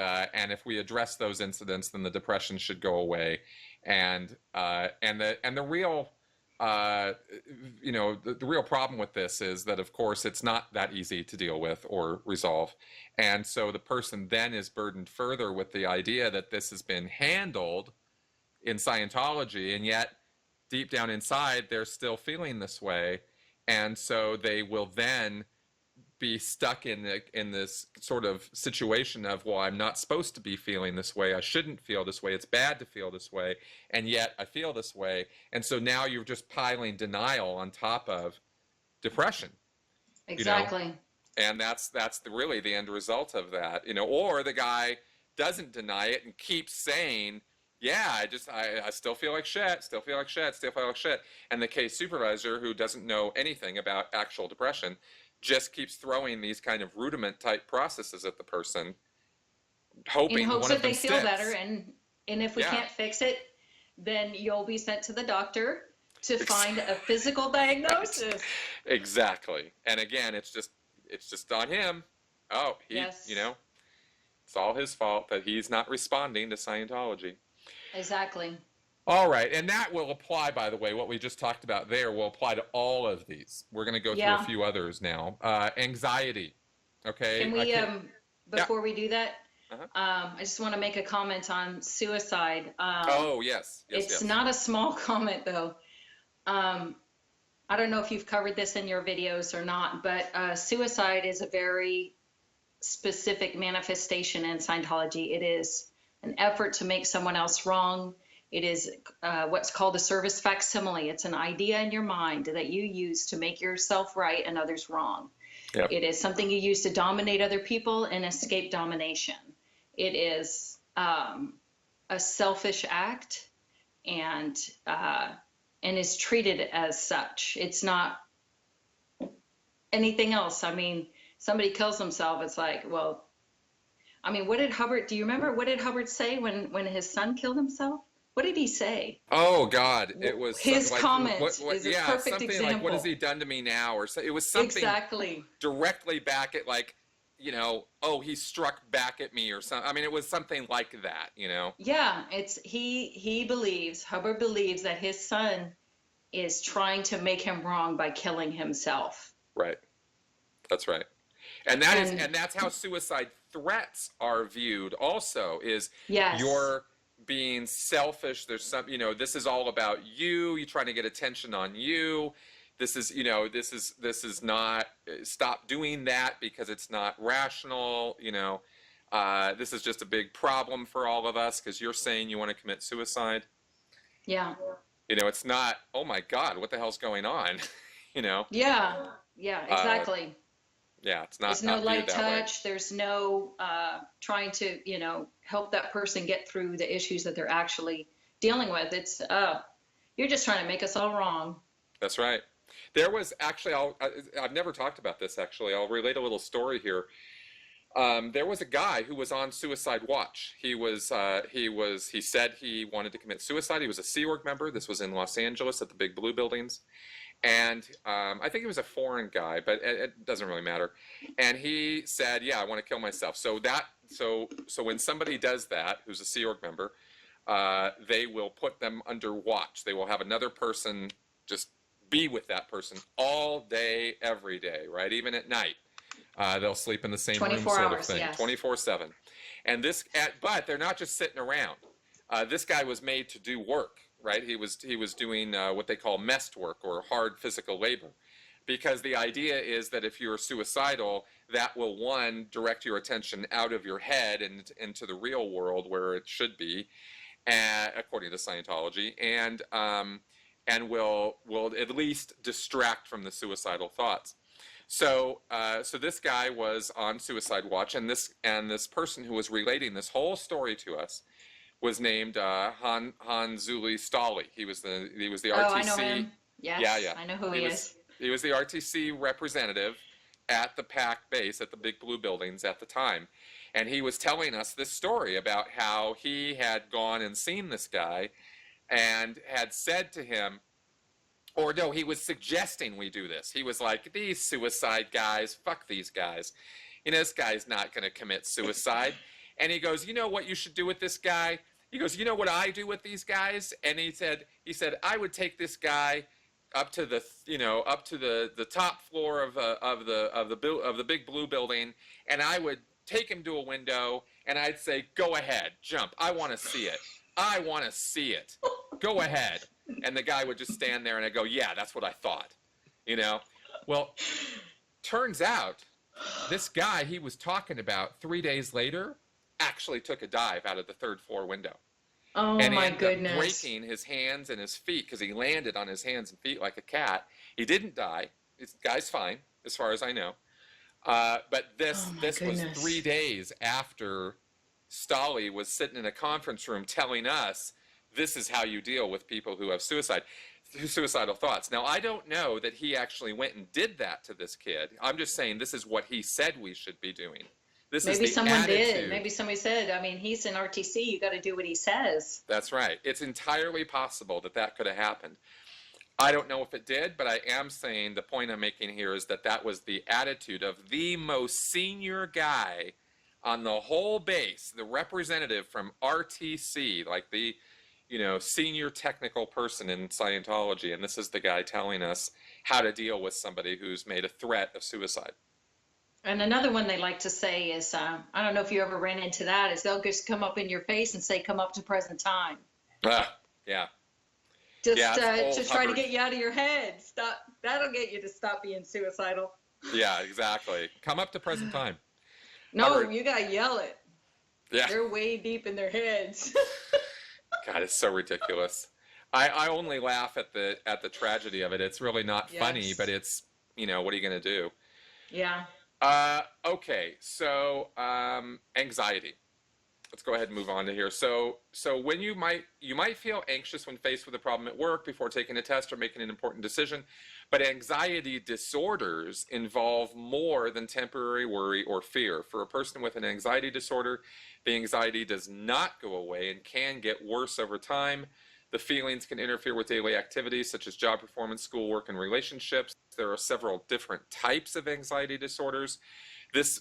if we address those incidents, then the depression should go away. And the real the real problem with this is that, of course, it's not that easy to deal with or resolve. And so the person then is burdened further with the idea that this has been handled in Scientology, and yet deep down inside they're still feeling this way. And so they will then be stuck in this sort of situation of, well, I'm not supposed to be feeling this way. I shouldn't feel this way. It's bad to feel this way. And yet I feel this way. And so now you're just piling denial on top of depression.
Exactly.
And that's really the end result of that. Or the guy doesn't deny it and keeps saying, yeah, I still feel like shit, still feel like shit, still feel like shit. And the case supervisor, who doesn't know anything about actual depression, just keeps throwing these kind of rudiment type processes at the person, hoping
in hopes
one of
that
them
they feel
sticks.
better. And if we can't fix it, then you'll be sent to the doctor to find a physical diagnosis.
Exactly. And again, it's just on him. Oh,
yes.
It's all his fault that he's not responding to Scientology.
Exactly.
All right, and that will apply, by the way, what we just talked about there will apply to all of these. We're going to go through a few others now. Anxiety, okay?
Can we, before we do that, I just want to make a comment on suicide.
Yes.
It's not a small comment, though. I don't know if you've covered this in your videos or not, but suicide is a very specific manifestation in Scientology. It is an effort to make someone else wrong. It is what's called a service facsimile. It's an idea in your mind that you use to make yourself right and others wrong. Yep. It is something you use to dominate other people and escape domination. It is a selfish act and is treated as such. It's not anything else. I mean, somebody kills himself, it's like, well, I mean, do you remember what did Hubbard say when his son killed himself? What did he say?
Oh God, it was
his comment is a perfect
something
example.
Like, what has he done to me now? Or so, it was something directly back at, like, oh, he struck back at me or something. I mean, it was something like that,
Yeah, it's Hubbard believes that his son is trying to make him wrong by killing himself.
Right. That's right. And that's how suicide threats are viewed also, is you're being selfish. There's some, this is all about you. You're trying to get attention on you. This is, this is not, stop doing that because it's not rational. This is just a big problem for all of us because you're saying you want to commit suicide.
Yeah.
It's not, oh my God, what the hell's going on?
Yeah, exactly.
It's not.
There's no light touch. There's no trying to, help that person get through the issues that they're actually dealing with. It's, you're just trying to make us all wrong.
That's right. There was actually, I've never talked about this actually. I'll relate a little story here. There was a guy who was on suicide watch. He said he wanted to commit suicide. He was a Sea Org member. This was in Los Angeles at the Big Blue buildings. And I think he was a foreign guy, but it doesn't really matter. And he said, yeah, I want to kill myself. So when somebody does that, who's a Sea Org member, they will put them under watch. They will have another person just be with that person all day, every day, right? Even at night. They'll sleep in the same room, sort of thing, yes. 24/7. And but they're not just sitting around. This guy was made to do work. Right, he was doing what they call messed work or hard physical labor. because the idea is that if you're suicidal, that will, one, direct your attention out of your head and into the real world where it should be, according to Scientology, and will at least distract from the suicidal thoughts. So this guy was on suicide watch, and this person who was relating this whole story to us was named Hanzuli Stali. He was the RTC.
Oh, I know him. Yes,
Yeah.
I know who he is.
He was the RTC representative at the PAC base at the Big Blue buildings at the time. And he was telling us this story about how he had gone and seen this guy and had said to him, or no, he was suggesting we do this. He was like, these suicide guys, fuck these guys. You know, this guy's not going to commit suicide. And he goes, you know what you should do with this guy? He goes, you know what I do with these guys? And he said, I would take this guy up to the, up to the top floor of the Big Blue building, and I would take him to a window, and I'd say, go ahead, jump. I want to see it. I want to see it. Go ahead. And the guy would just stand there, and I'd go, yeah, that's what I thought. Well, turns out this guy he was talking about 3 days later actually took a dive out of the third floor window.
Oh,
and
my
he ended
goodness.
up breaking his hands and his feet because he landed on his hands and feet like a cat. He didn't die. This guy's fine, as far as I know. But this was 3 days after Stali was sitting in a conference room telling us this is how you deal with people who have suicidal thoughts. Now, I don't know that he actually went and did that to this kid. I'm just saying this is what he said we should be doing.
Maybe someone did. Maybe somebody said, I mean, he's an RTC. You got to do what he says.
That's right. It's entirely possible that could have happened. I don't know if it did, but I am saying the point I'm making here is that was the attitude of the most senior guy on the whole base, the representative from RTC, like the senior technical person in Scientology. And this is the guy telling us how to deal with somebody who's made a threat of suicide.
And another one they like to say is, I don't know if you ever ran into that, is they'll just come up in your face and say, come up to present time.
Yeah.
Just try to get you out of your head. Stop. That'll get you to stop being suicidal.
Yeah, exactly. Come up to present time.
No,
Hubbard.
You got to yell it.
Yeah.
They're way deep in their heads.
God, it's so ridiculous. I only laugh at the tragedy of it. It's really not funny, but it's, what are you going to do?
Yeah.
Okay, so anxiety. Let's go ahead and move on to here. So when you might feel anxious when faced with a problem at work before taking a test or making an important decision, but anxiety disorders involve more than temporary worry or fear. For a person with an anxiety disorder, the anxiety does not go away and can get worse over time. The feelings can interfere with daily activities such as job performance, schoolwork, and relationships. There are several different types of anxiety disorders. This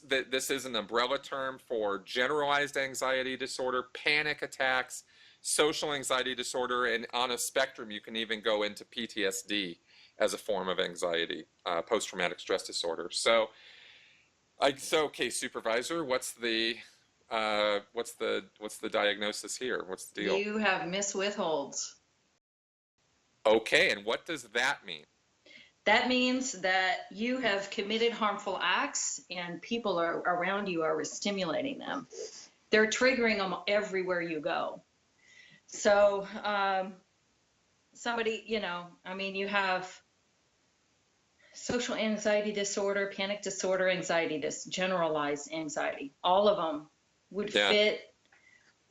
is an umbrella term for generalized anxiety disorder, panic attacks, social anxiety disorder, and on a spectrum, you can even go into PTSD as a form of anxiety, post-traumatic stress disorder. So, case supervisor, what's the diagnosis here? What's the deal?
You have miswithholds.
Okay, and what does that mean?
That means that you have committed harmful acts and people around you are stimulating them. They're triggering them everywhere you go. So somebody, you have social anxiety disorder, panic disorder, anxiety, generalized anxiety. All of them would fit,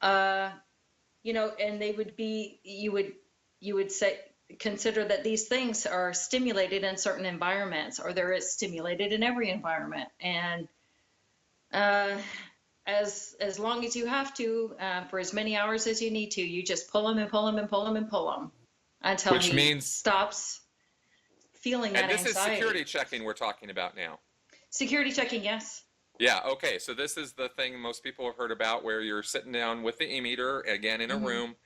and they would be, you would say, consider that these things are stimulated in certain environments, or they're stimulated in every environment. And as long as you have to, for as many hours as you need to, you just pull them and pull them and pull them and pull them until he stops feeling that anxiety. And this is
security checking we're talking about now.
Security checking, yes.
Yeah, okay, so this is the thing most people have heard about, where you're sitting down with the e-meter, again, in a room,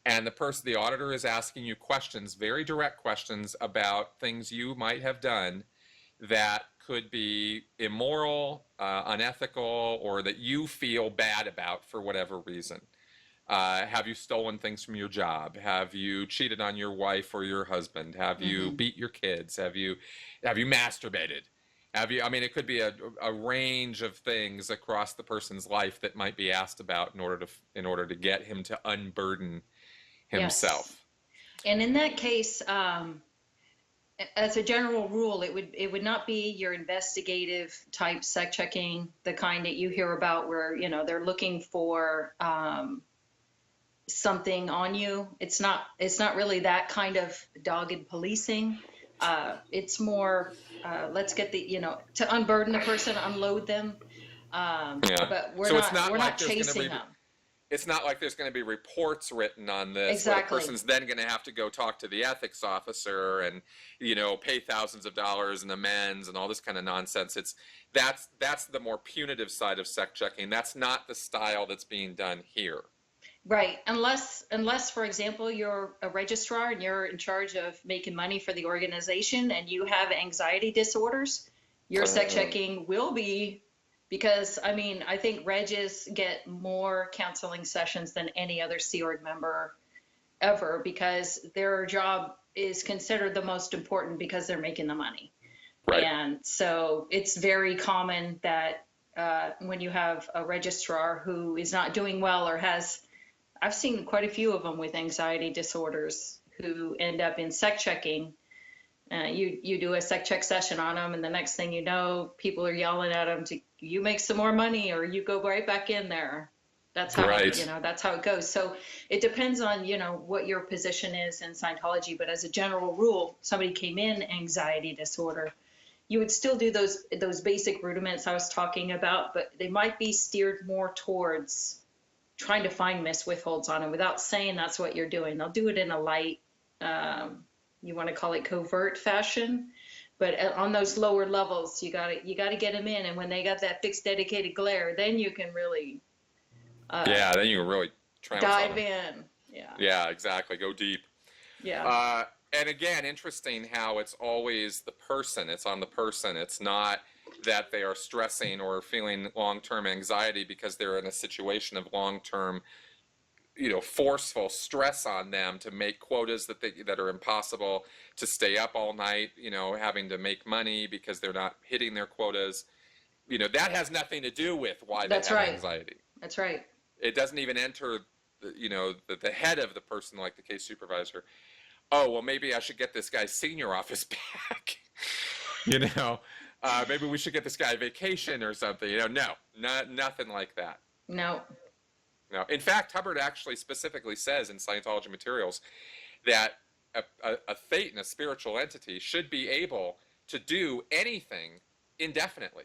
and the auditor is asking you questions, very direct questions about things you might have done that could be immoral, unethical, or that you feel bad about for whatever reason. Have you stolen things from your job? Have you cheated on your wife or your husband? Have you
Hmm.
beat your kids? Have you masturbated? I mean, it could be a range of things across the person's life that might be asked about in order to get him to unburden
Yes.
himself.
And in that case, as a general rule, it would not be your investigative type sec checking, the kind that you hear about where, they're looking for something on you. It's not really that kind of dogged policing. It's more, let's get to unburden the person, unload them.
Yeah.
But we're
So it's
not
not
we're
like
not
there's going to
chasing
be
them.
it's not like there's going to be reports written on this where the
Exactly.
person's then going to have to go talk to the ethics officer and pay thousands of dollars in amends and all this kind of nonsense. That's the more punitive side of sec checking. That's not the style that's being done here.
Right. Unless, for example, you're a registrar and you're in charge of making money for the organization and you have anxiety disorders, your sec
Uh,
checking will be, because I mean, I think Regis get more counseling sessions than any other Sea Org member ever, because their job is considered the most important because they're making the money.
right.
And so it's very common that when you have a registrar who is not doing well or I've seen quite a few of them with anxiety disorders who end up in sec checking. You do a sec check session on them, and the next thing you know, people are yelling at them to you make some more money or you go right back in there.
Right.
That's how it goes. So it depends on what your position is in Scientology. But as a general rule, somebody came in anxiety disorder, you would still do those basic rudiments I was talking about, but they might be steered more towards trying to find miss withholds on them without saying that's what you're doing. They'll do it in a light, you want to call it covert fashion, but on those lower levels, you gotta get them in. And when they got that fixed dedicated glare, then you can really
Yeah, then you can really trounce on
dive
them.
in. Yeah,
Yeah, exactly. Go deep.
yeah,
Uh, and again, interesting how it's always the person. It's on the person. It's not that they are stressing or feeling long-term anxiety because they're in a situation of long-term, forceful stress on them to make quotas that are impossible, to stay up all night, having to make money because they're not hitting their quotas. That has nothing to do with why they
that's
have
right.
anxiety.
That's right.
It doesn't even enter the head of the person, like the case supervisor. Oh, well, maybe I should get this guy's senior office back. you know, Maybe we should get this guy a vacation or something. Nothing like that.
No,
No. In fact, Hubbard actually specifically says in Scientology materials that a Thetan, a spiritual entity, should be able to do anything indefinitely.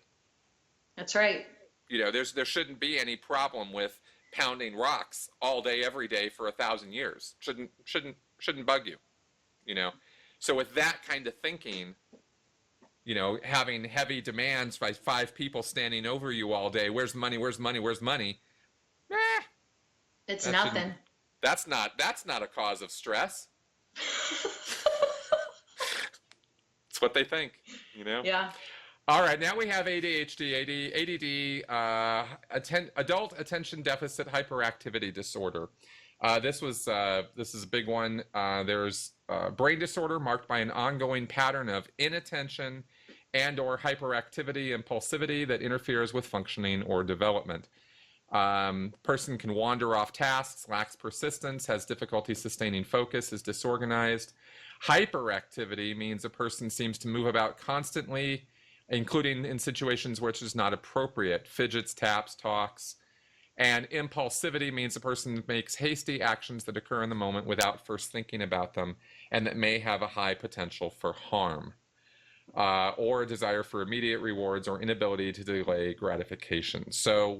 that's right.
There shouldn't be any problem with pounding rocks all day, every day for 1,000 years. Shouldn't bug you. So with that kind of thinking, having heavy demands by 5 people standing over you all day, where's money, where's money, where's money? Eh,
It's
that shouldn't.
nothing.
That's not a cause of stress. It's what they think.
Yeah.
All right, now we have ADHD, adult attention deficit hyperactivity disorder. This is a big one. There's brain disorder marked by an ongoing pattern of inattention and/or hyperactivity, impulsivity that interferes with functioning or development. Person can wander off tasks, lacks persistence, has difficulty sustaining focus, is disorganized. Hyperactivity means a person seems to move about constantly, including in situations which is not appropriate, fidgets, taps, talks. And impulsivity means a person makes hasty actions that occur in the moment without first thinking about them and that may have a high potential for harm, or a desire for immediate rewards or inability to delay gratification. So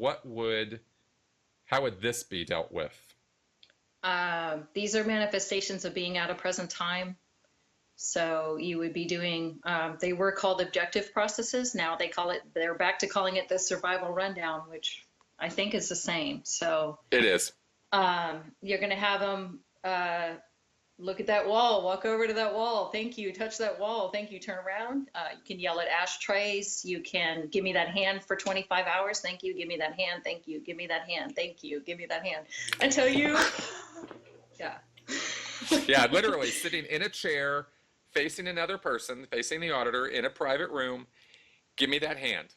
how would this be dealt with?
These are manifestations of being out of present time. So you would be doing, they were called objective processes. Now they're back to calling it the survival rundown, which I think is the same. So
It is.
you're going to have them Look at that wall. Walk over to that wall. Thank you. Touch that wall. Thank you. Turn around. You can yell at ashtrays. You can give me that hand for 25 hours. Thank you. Give me that hand. Thank you. Give me that hand. Thank you. Give me that hand. Until you, yeah.
Yeah, literally sitting in a chair, facing another person, facing the auditor in a private room. Give me that hand.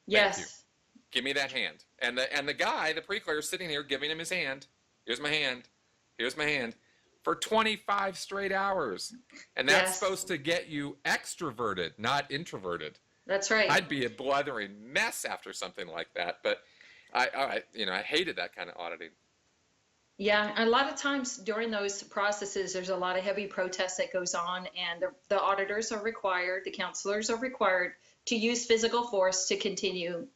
Thank you.
Yes.
Give me that hand. And the guy, the pre-clear, is sitting here giving him his hand. Here's my hand. Here's my hand. For 25 straight hours. And that's
Yes.
supposed to get you extroverted, not introverted.
That's right.
I'd be a blithering mess after something like that. But I hated that kind of auditing.
Yeah, a lot of times during those processes, there's a lot of heavy protest that goes on, and the auditors are required, the counselors are required to use physical force to continue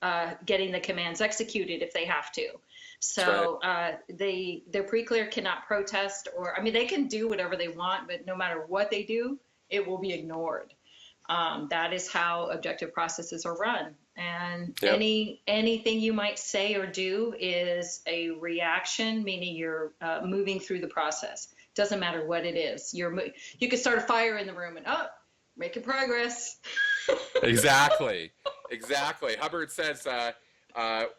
getting the commands executed if they have to. So their pre-clear cannot protest, or I mean, they can do whatever they want, but no matter what they do, it will be ignored. That is how objective processes are run. And anything you might say or do is a reaction, meaning you're moving through the process. Doesn't matter what it is. You could start a fire in the room and making progress.
Exactly. Hubbard says,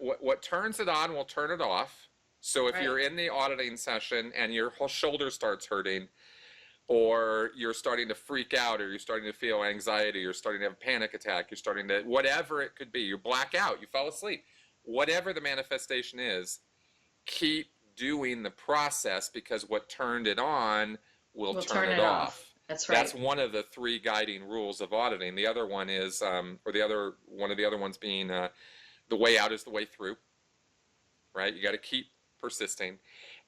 what turns it on will turn it off. So if you're in the auditing session and your whole shoulder starts hurting, or you're starting to freak out, or you're starting to feel anxiety, you're starting to have a panic attack, you're starting to, whatever it could be, you black out, you fall asleep, whatever the manifestation is, keep doing the process, because what turned it on will turn it off.
That's right.
That's one of the 3 guiding rules of auditing. The other one is, one of the other ones being, the way out is the way through, right? You got to keep persisting.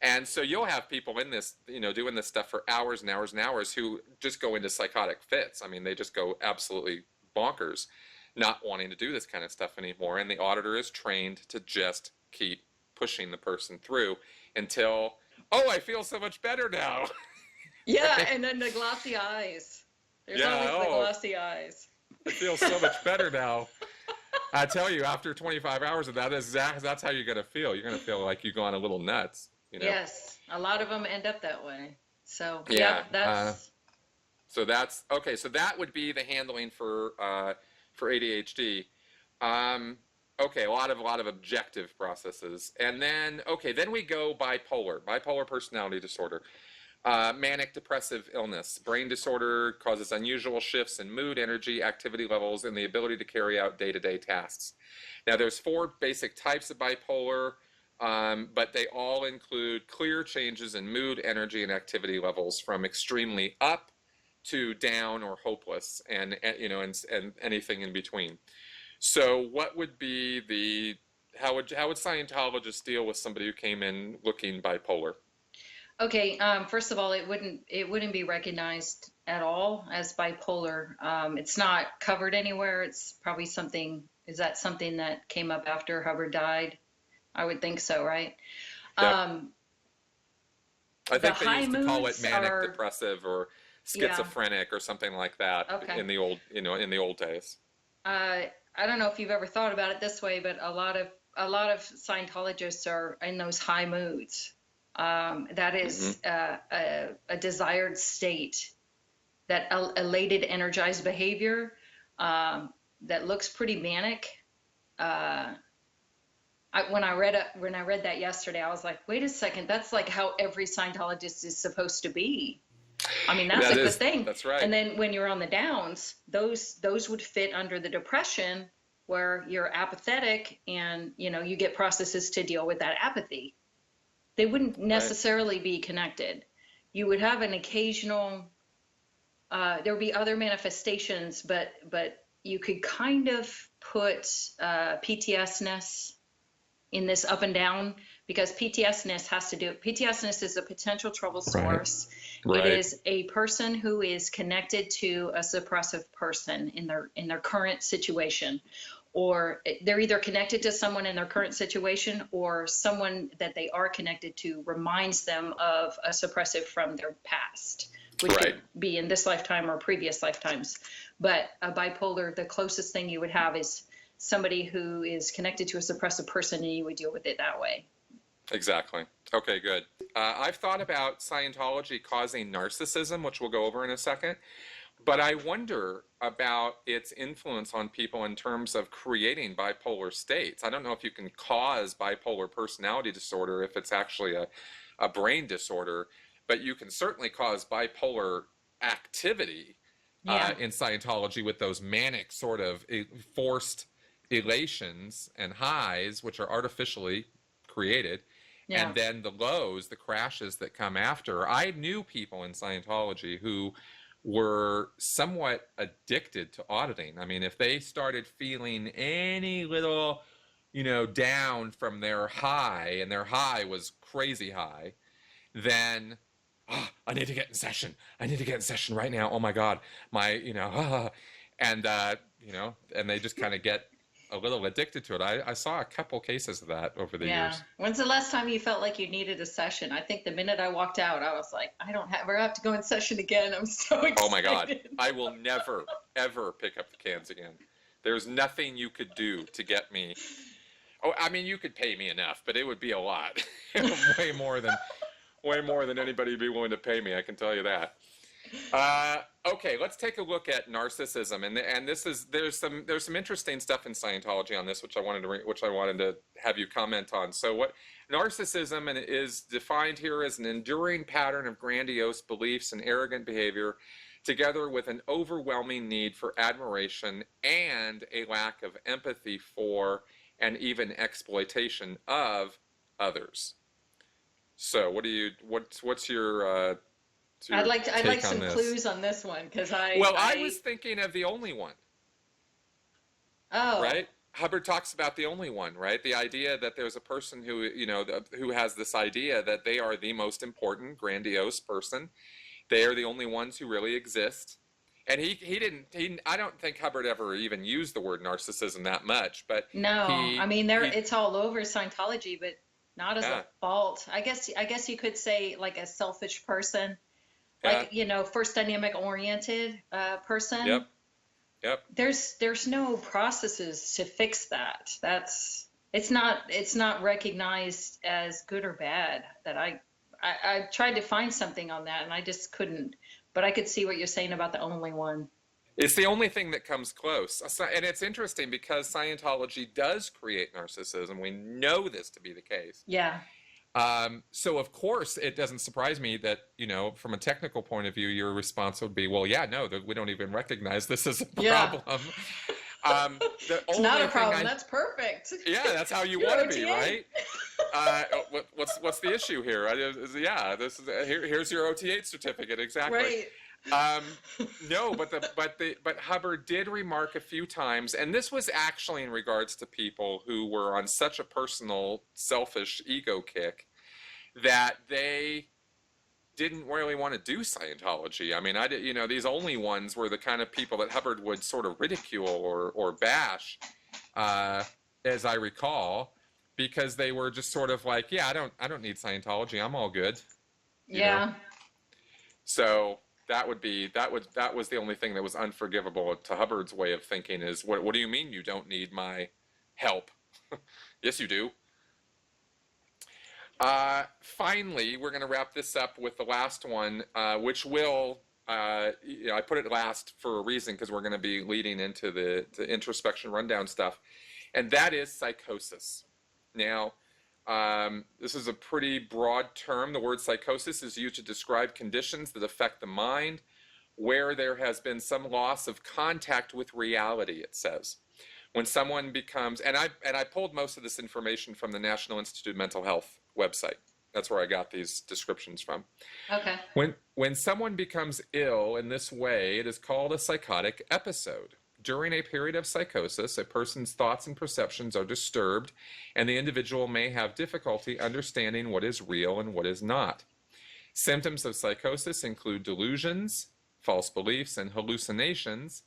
And so you'll have people in this, doing this stuff for hours and hours and hours who just go into psychotic fits. I mean, they just go absolutely bonkers, not wanting to do this kind of stuff anymore. And the auditor is trained to just keep pushing the person through until, I feel so much better now.
Yeah, right? And then the glossy eyes. There's always the glossy eyes.
I feel so much better now. I tell you, after 25 hours of that, that's how you're going to feel. You're going to feel like you've gone a little nuts.
Yes, a lot of them end up that way. So
that's so that's okay. So that would be the handling for ADHD. Okay, a lot of objective processes, and then then we go bipolar personality disorder, manic depressive illness, brain disorder, causes unusual shifts in mood, energy, activity levels, and the ability to carry out day-to-day tasks. Now, there's 4 basic types of bipolar. But they all include clear changes in mood, energy, and activity levels from extremely up to down or hopeless, and anything in between. So, what would be how would Scientologists deal with somebody who came in looking bipolar?
Okay, first of all, it wouldn't be recognized at all as bipolar. It's not covered anywhere. It's probably something. Is that something that came up after Hubbard died? I would think so, right?
Yeah. I think they used to call it manic depressive or schizophrenic or something like that in the old, in the old days.
I don't know if you've ever thought about it this way, but a lot of Scientologists are in those high moods. That is a desired state, that elated, energized behavior that looks pretty manic. When I read that yesterday, I was like, wait a second, that's like how every Scientologist is supposed to be. I mean, that's a good thing.
That's right.
And then when you're on the downs, those would fit under the depression, where you're apathetic and, you get processes to deal with that apathy. They wouldn't necessarily be connected. You would have an occasional, there would be other manifestations, but you could kind of put PTSD-ness in this up and down, because PTSD-ness is a potential trouble source. Right. It is a person who is connected to a suppressive person in their current situation, or they're either connected to someone in their current situation, or someone that they are connected to reminds them of a suppressive from their past, which could be in this lifetime or previous lifetimes. But a bipolar, the closest thing you would have is somebody who is connected to a suppressive person, and you would deal with it that way.
Exactly. Okay, good. I've thought about Scientology causing narcissism, which we'll go over in a second, but I wonder about its influence on people in terms of creating bipolar states. I don't know if you can cause bipolar personality disorder if it's actually a brain disorder, but you can certainly cause bipolar activity
Yeah.
in Scientology with those manic sort of forced elations and highs, which are artificially created,
Yeah.
and then the lows, the crashes that come after. I knew people in Scientology who were somewhat addicted to auditing. I mean, if they started feeling any little, down from their high, and their high was crazy high, then I need to get in session. I need to get in session right now. Oh my God, and and they just kind of get a little addicted to it. I saw a couple cases of that over the
Yeah.
years.
When's the last time you felt like you needed a session? I think the minute I walked out, I was like, I don't ever have to go in session again. I'm so excited.
Oh my God, I will never, ever pick up the cans again. There's nothing you could do to get me. Oh, I mean, you could pay me enough, but it would be a lot. way more than anybody would be willing to pay me. I can tell you that. Okay, let's take a look at narcissism, and there's some interesting stuff in Scientology on this, which I wanted to have you comment on. So, what narcissism is defined here as an enduring pattern of grandiose beliefs and arrogant behavior, together with an overwhelming need for admiration and a lack of empathy for and even exploitation of others. So, what's your
I'd like
take
some
on this?
clues on this one because
I was thinking of the only one,
Oh.
right? Hubbard talks about the only one, right? The idea that there's a person who, who has this idea that they are the most important, grandiose person. They are the only ones who really exist. And I don't think Hubbard ever even used the word narcissism that much, but
No, I mean it's all over Scientology, but not as a fault. I guess you could say like a selfish person, like first dynamic oriented person.
Yep.
There's no processes to fix that. It's not recognized as good or bad. That I tried to find something on that and I just couldn't. But I could see what you're saying about the only one.
It's the only thing that comes close. And it's interesting because Scientology does create narcissism. We know this to be the case.
Yeah.
So, of course, it doesn't surprise me that, from a technical point of view, your response would be, well, yeah, no, we don't even recognize this as a problem.
It's not a problem. That's perfect.
Yeah, that's how you want to be, right? What's the issue here? Here's your OT8 certificate, exactly.
Right.
No, but Hubbard did remark a few times, and this was actually in regards to people who were on such a personal, selfish ego kick that they didn't really want to do Scientology. I mean, these only ones were the kind of people that Hubbard would sort of ridicule or bash, as I recall, because they were just sort of like, yeah, I don't need Scientology. I'm all good.
Yeah.
So that was the only thing that was unforgivable to Hubbard's way of thinking is, what do you mean you don't need my help? Yes, you do. Finally, we're going to wrap this up with the last one, which I put it last for a reason because we're going to be leading into the introspection rundown stuff, and that is psychosis. Now, this is a pretty broad term. The word psychosis is used to describe conditions that affect the mind where there has been some loss of contact with reality, it says. When someone becomes, and I pulled most of this information from the National Institute of Mental Health website. That's where I got these descriptions from.
Okay.
When someone becomes ill in this way, it is called a psychotic episode. During a period of psychosis, a person's thoughts and perceptions are disturbed, and the individual may have difficulty understanding what is real and what is not. Symptoms of psychosis include delusions, false beliefs, and hallucinations.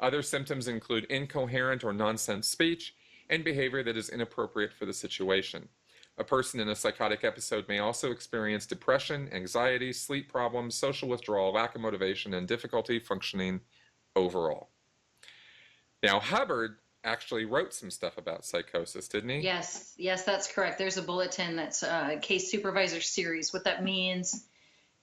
Other symptoms include incoherent or nonsense speech and behavior that is inappropriate for the situation. A person in a psychotic episode may also experience depression, anxiety, sleep problems, social withdrawal, lack of motivation, and difficulty functioning overall. Now, Hubbard actually wrote some stuff about psychosis, didn't he?
Yes, yes, that's correct. There's a bulletin that's a case supervisor series. What that means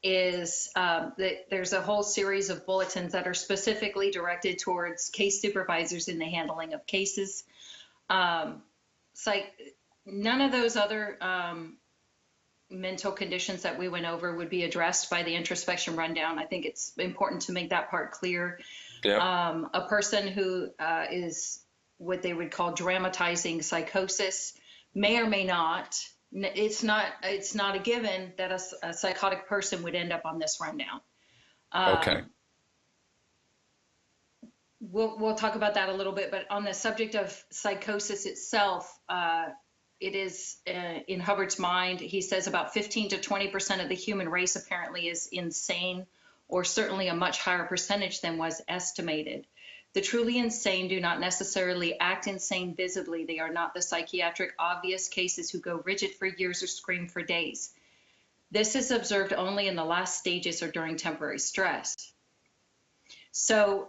is that there's a whole series of bulletins that are specifically directed towards case supervisors in the handling of cases. None of those other mental conditions that we went over would be addressed by the introspection rundown. I think it's important to make that part clear.
Yeah.
A person who is what they would call dramatizing psychosis may or may not. It's not a given that a psychotic person would end up on this rundown.
Okay.
We'll talk about that a little bit, but on the subject of psychosis itself, it is in Hubbard's mind, he says about 15 to 20% of the human race apparently is insane, or certainly a much higher percentage than was estimated. The truly insane do not necessarily act insane visibly. They are not the psychiatric obvious cases who go rigid for years or scream for days. This is observed only in the last stages or during temporary stress. So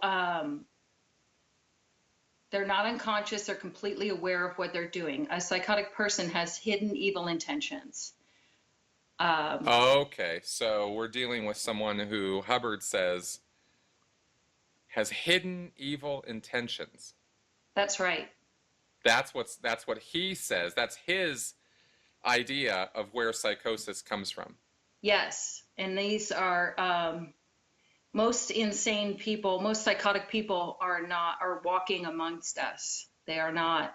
they're not unconscious, they're completely aware of what they're doing. A psychotic person has hidden evil intentions.
Okay, so we're dealing with someone who Hubbard says has hidden evil intentions.
That's right.
That's what he says. That's his idea of where psychosis comes from.
Yes, and these are most insane people, most psychotic people are walking amongst us. They are not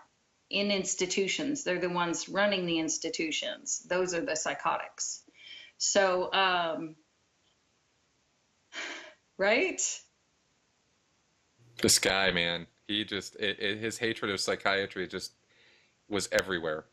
in institutions. They're the ones running the institutions. Those are the psychotics. So, right?
This guy, man, he just his hatred of psychiatry just was everywhere.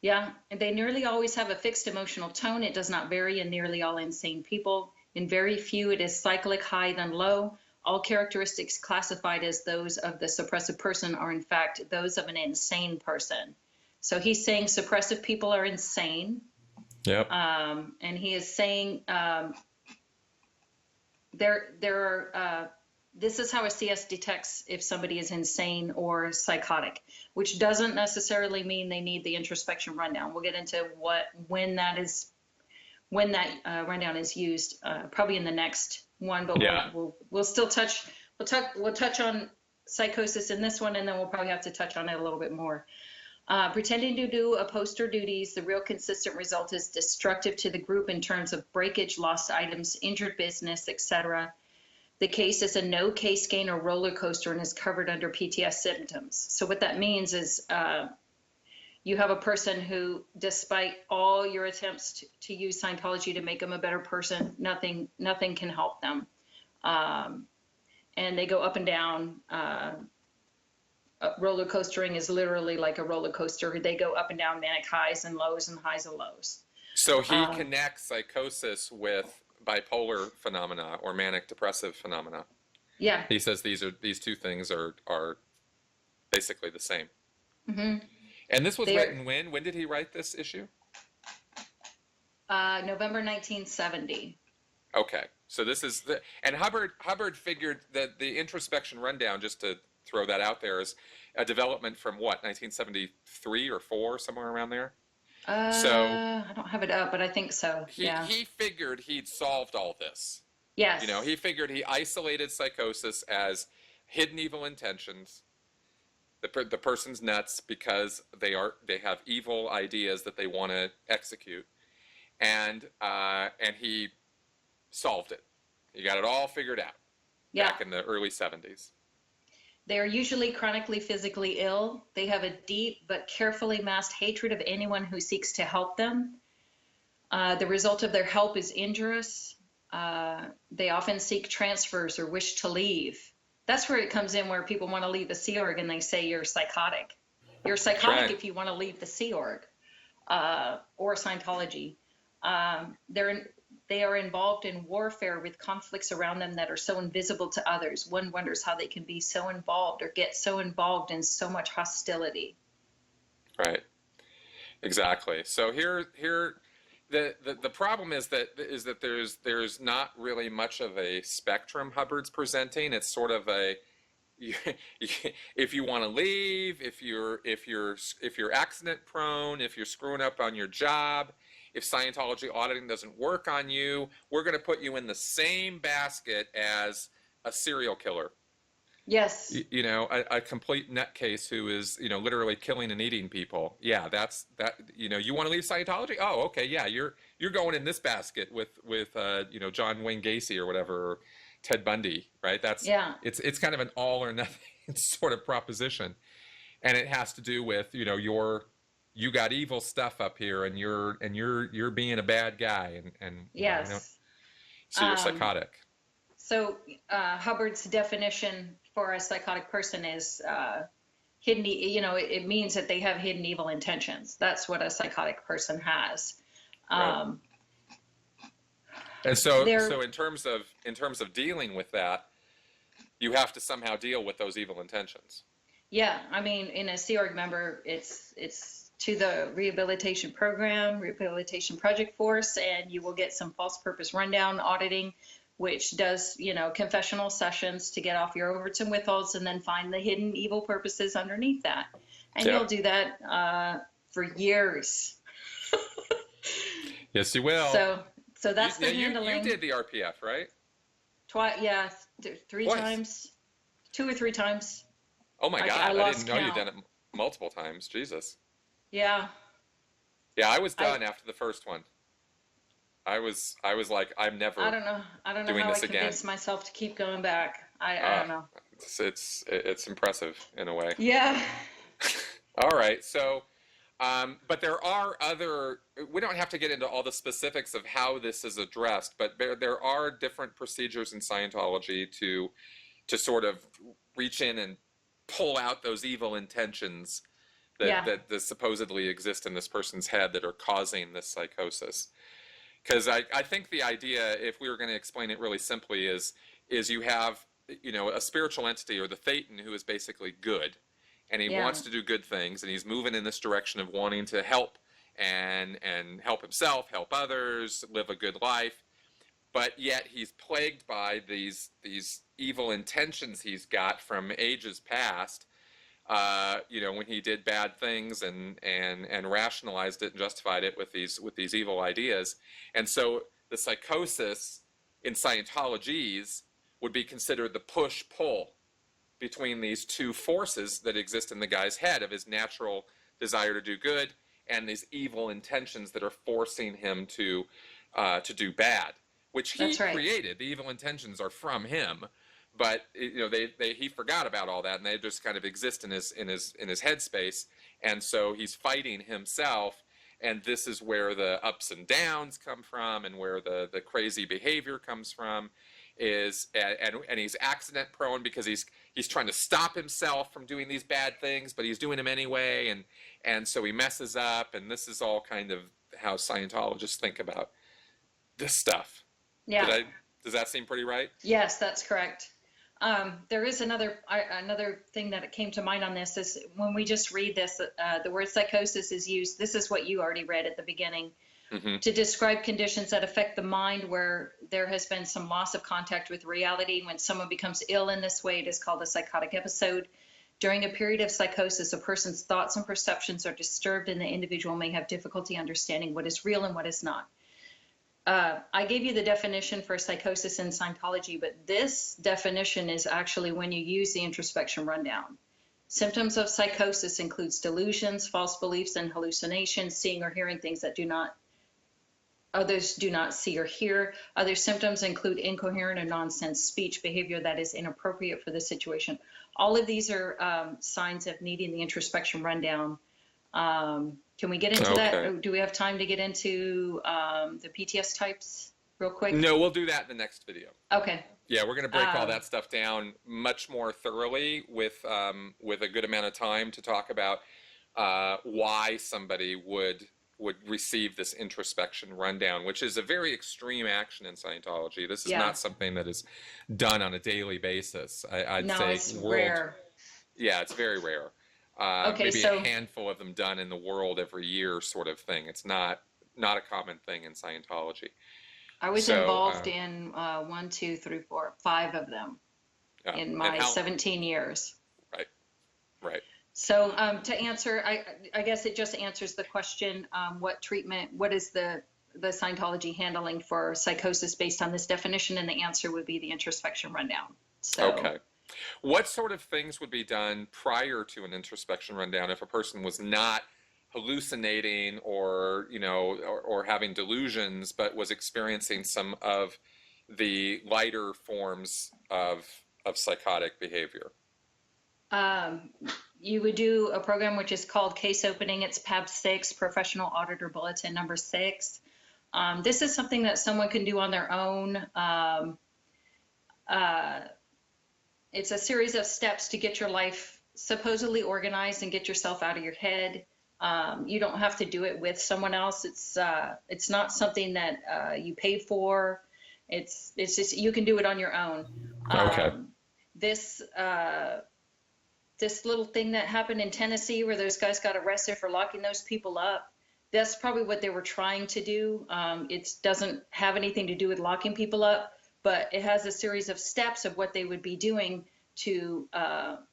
Yeah, and they nearly always have a fixed emotional tone. It does not vary in nearly all insane people. In very few, it is cyclic high then low. All characteristics classified as those of the suppressive person are in fact those of an insane person. So he's saying suppressive people are insane.
Yep.
And he is saying this is how a CS detects if somebody is insane or psychotic, which doesn't necessarily mean they need the introspection rundown. We'll get into when that rundown is used, probably in the next one. But
Yeah.
we'll still touch. We'll touch on psychosis in this one, and then we'll probably have to touch on it a little bit more. Pretending to do opposed duties, the real consistent result is destructive to the group in terms of breakage, lost items, injured business, etc. The case is a no case gain or roller coaster and is covered under PTS symptoms. So what that means is you have a person who, despite all your attempts to use Scientology to make them a better person, nothing can help them. And they go up and down. Roller coastering is literally like a roller coaster. They go up and down, manic highs and lows and highs and lows.
So he connects psychosis with bipolar phenomena or manic depressive phenomena.
Yeah.
He says these two things are basically the same.
Mm-hmm.
And this was written when? When did he write this issue?
November 1970.
Okay. So this is and Hubbard figured that the introspection rundown, just to throw that out there, is a development from what, 1973 or 4, somewhere around there?
I don't have it up, but I think so.
He figured he'd solved all this.
Yes.
You know, he figured he isolated psychosis as hidden evil intentions. The person's nuts because they have evil ideas that they want to execute, and he solved it. He got it all figured out.
Yeah.
Back in the early 70s.
They are usually chronically physically ill. They have a deep but carefully masked hatred of anyone who seeks to help them. The result of their help is injurious. They often seek transfers or wish to leave. That's where it comes in, where people want to leave the Sea Org and they say you're psychotic. You're psychotic
Right.
if you want to leave the Sea Org or Scientology. They are involved in warfare with conflicts around them that are so invisible to others. One wonders how they can be so involved or get so involved in so much hostility.
Right. Exactly. So here the problem is that there's not really much of a spectrum Hubbard's presenting. It's sort of you, if you want to leave, if you're accident prone, if you're screwing up on your job, if Scientology auditing doesn't work on you, we're going to put you in the same basket as a serial killer.
Yes.
You know, a complete nutcase who is, you know, literally killing and eating people. Yeah, that's that. You know, you want to leave Scientology? Oh, okay, yeah, you're going in this basket with you know, John Wayne Gacy or whatever, or Ted Bundy, right? That's
Yeah.
it's kind of an all or nothing sort of proposition, and it has to do with, you know, you got evil stuff up here, and you're being a bad guy, and you know,
Yes.
so you're psychotic.
So Hubbard's definition for a psychotic person is hidden. You know, it means that they have hidden evil intentions. That's what a psychotic person has.
Right. And so in terms of dealing with that, you have to somehow deal with those evil intentions.
Yeah, I mean, in a Sea Org member, it's to the rehabilitation program, rehabilitation project force, and you will get some false purpose rundown auditing, which does, you know, confessional sessions to get off your overts and withholds, and then find the hidden evil purposes underneath that. And
Yeah.
you'll do that for years.
Yes, you will.
So that's the
you
handling.
You did the RPF, right?
Twice, yeah, three
Twice.
times, 2 or 3 times.
Oh my God, I
lost
didn't know you'd
count.
done it multiple times. Jesus.
Yeah.
Yeah, I was done after the first one. I was like, I'm never.
I don't know
doing
how I
this again.
convinced myself to keep going back. I don't know.
It's impressive in a way.
Yeah.
All right, so, but there are other. We don't have to get into all the specifics of how this is addressed, but there are different procedures in Scientology to sort of reach in and pull out those evil intentions that supposedly exist in this person's head that are causing this psychosis. Because I think the idea, if we were going to explain it really simply, is you have, you know, a spiritual entity, or the Thetan, who is basically good, and he wants to do good things, and he's moving in this direction of wanting to help and help himself, help others, live a good life, but yet he's plagued by these evil intentions he's got from ages past. You know, when he did bad things and rationalized it and justified it with these evil ideas. And so the psychosis in Scientologies would be considered the push-pull between these two forces that exist in the guy's head, of his natural desire to do good and these evil intentions that are forcing him to do bad, which he created. The evil intentions are from him. But you know, he forgot about all that, and they just kind of exist in his headspace, and so he's fighting himself, and this is where the ups and downs come from, and where the crazy behavior comes from, and he's accident prone because he's trying to stop himself from doing these bad things, but he's doing them anyway, and so he messes up, and this is all kind of how Scientologists think about this stuff.
Yeah.
Does that seem pretty right?
Yes, that's correct. There is another thing that came to mind on this is when we just read this, the word psychosis is used. This is what you already read at the beginning, to describe conditions that affect the mind where there has been some loss of contact with reality. When someone becomes ill in this way, it is called a psychotic episode. During a period of psychosis, a person's thoughts and perceptions are disturbed, and the individual may have difficulty understanding what is real and what is not. I gave you the definition for psychosis in Scientology, but this definition is actually when you use the introspection rundown. Symptoms of psychosis includes delusions, false beliefs, and hallucinations, seeing or hearing things that others do not see or hear. Other symptoms include incoherent and nonsense speech, behavior that is inappropriate for the situation. All of these are signs of needing the introspection rundown. Can we get into that? Do we have time to get into the PTS types real quick?
No, we'll do that in the next video.
Okay.
Yeah, we're going to break all that stuff down much more thoroughly with a good amount of time to talk about why somebody would receive this introspection rundown, which is a very extreme action in Scientology. This is not something that is done on a daily basis. I'd say
it's rare.
Yeah, it's very rare. Maybe a handful of them done in the world every year, sort of thing. It's not a common thing in Scientology.
I was involved in 1, 2, 3, 4, 5 of them.
Yeah.
in
And
my
how,
17 years.
right, right.
So to answer, I guess it just answers the question, what is the Scientology handling for psychosis based on this definition? And the answer would be the introspection rundown. So,
Okay. What sort of things would be done prior to an introspection rundown if a person was not hallucinating or, or having delusions, but was experiencing some of the lighter forms of psychotic behavior?
you would do a program which is called Case Opening. It's PAB 6, Professional Auditor Bulletin number 6. This is something that someone can do on their own. It's a series of steps to get your life supposedly organized and get yourself out of your head. You don't have to do it with someone else. It's not something that you pay for. It's just you can do it on your own.
Okay.
This this little thing that happened in Tennessee where those guys got arrested for locking those people up, that's probably what they were trying to do. It doesn't have anything to do with locking people up, but it has a series of steps of what they would be doing to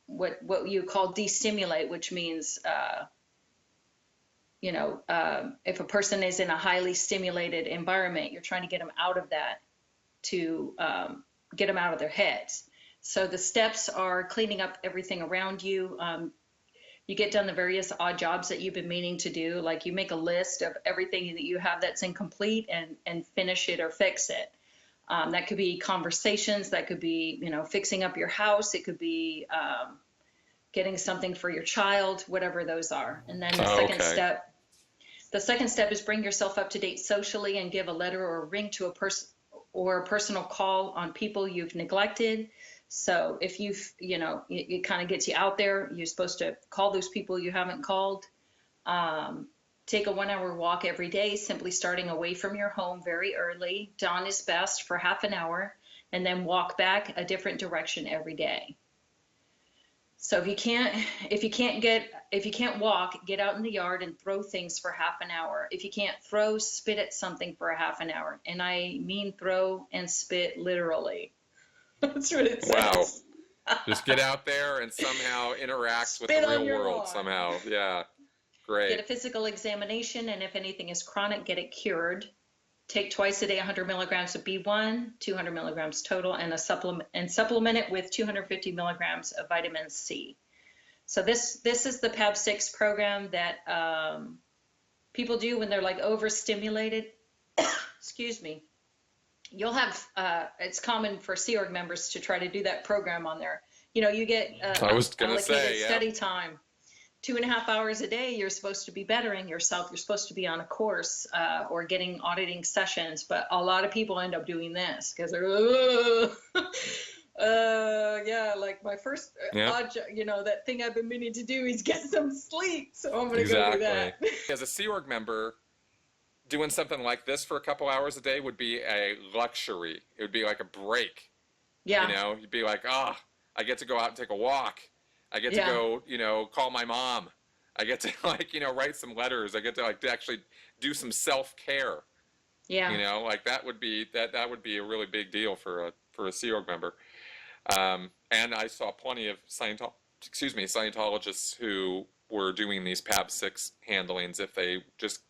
what you call destimulate, which means, if a person is in a highly stimulated environment, you're trying to get them out of that to get them out of their heads. So the steps are cleaning up everything around you. You get done the various odd jobs that you've been meaning to do, like you make a list of everything that you have that's incomplete and finish it or fix it. That could be conversations, that could be, fixing up your house, it could be getting something for your child, whatever those are. And then the second step is bring yourself up to date socially and give a letter or a ring to a person or a personal call on people you've neglected. So if it kind of gets you out there, you're supposed to call those people you haven't called. Take a 1 hour walk every day, simply starting away from your home very early. Dawn is best for half an hour, and then walk back a different direction every day. So if you can't walk, get out in the yard and throw things for half an hour. If you can't throw, spit at something for a half an hour. And I mean throw and spit literally. That's what it says.
Wow. Just get out there and somehow interact with the real world somehow. Yeah. Great.
Get a physical examination, and if anything is chronic, get it cured. Take twice a day 100 milligrams of B1, 200 milligrams total, and supplement it with 250 milligrams of vitamin C. So this is the PAB 6 program that people do when they're like overstimulated. Excuse me. You'll have it's common for Sea Org members to try to do that program on there. You get
I was gonna
allocated
say, yeah.
study time. 2.5 hours a day, you're supposed to be bettering yourself. You're supposed to be on a course or getting auditing sessions. But a lot of people end up doing this because they're, like my first odd, that thing I've been meaning to do is get some sleep. So I'm going to go do that.
As a Sea Org member, doing something like this for a couple hours a day would be a luxury. It would be like a break.
Yeah.
You'd be like, I get to go out and take a walk. I get to go, call my mom. I get to write some letters. I get to to actually do some self-care.
Yeah.
That would be that would be a really big deal for a Sea Org member. And I saw plenty of Scientologists who were doing these PAB 6 handlings if they just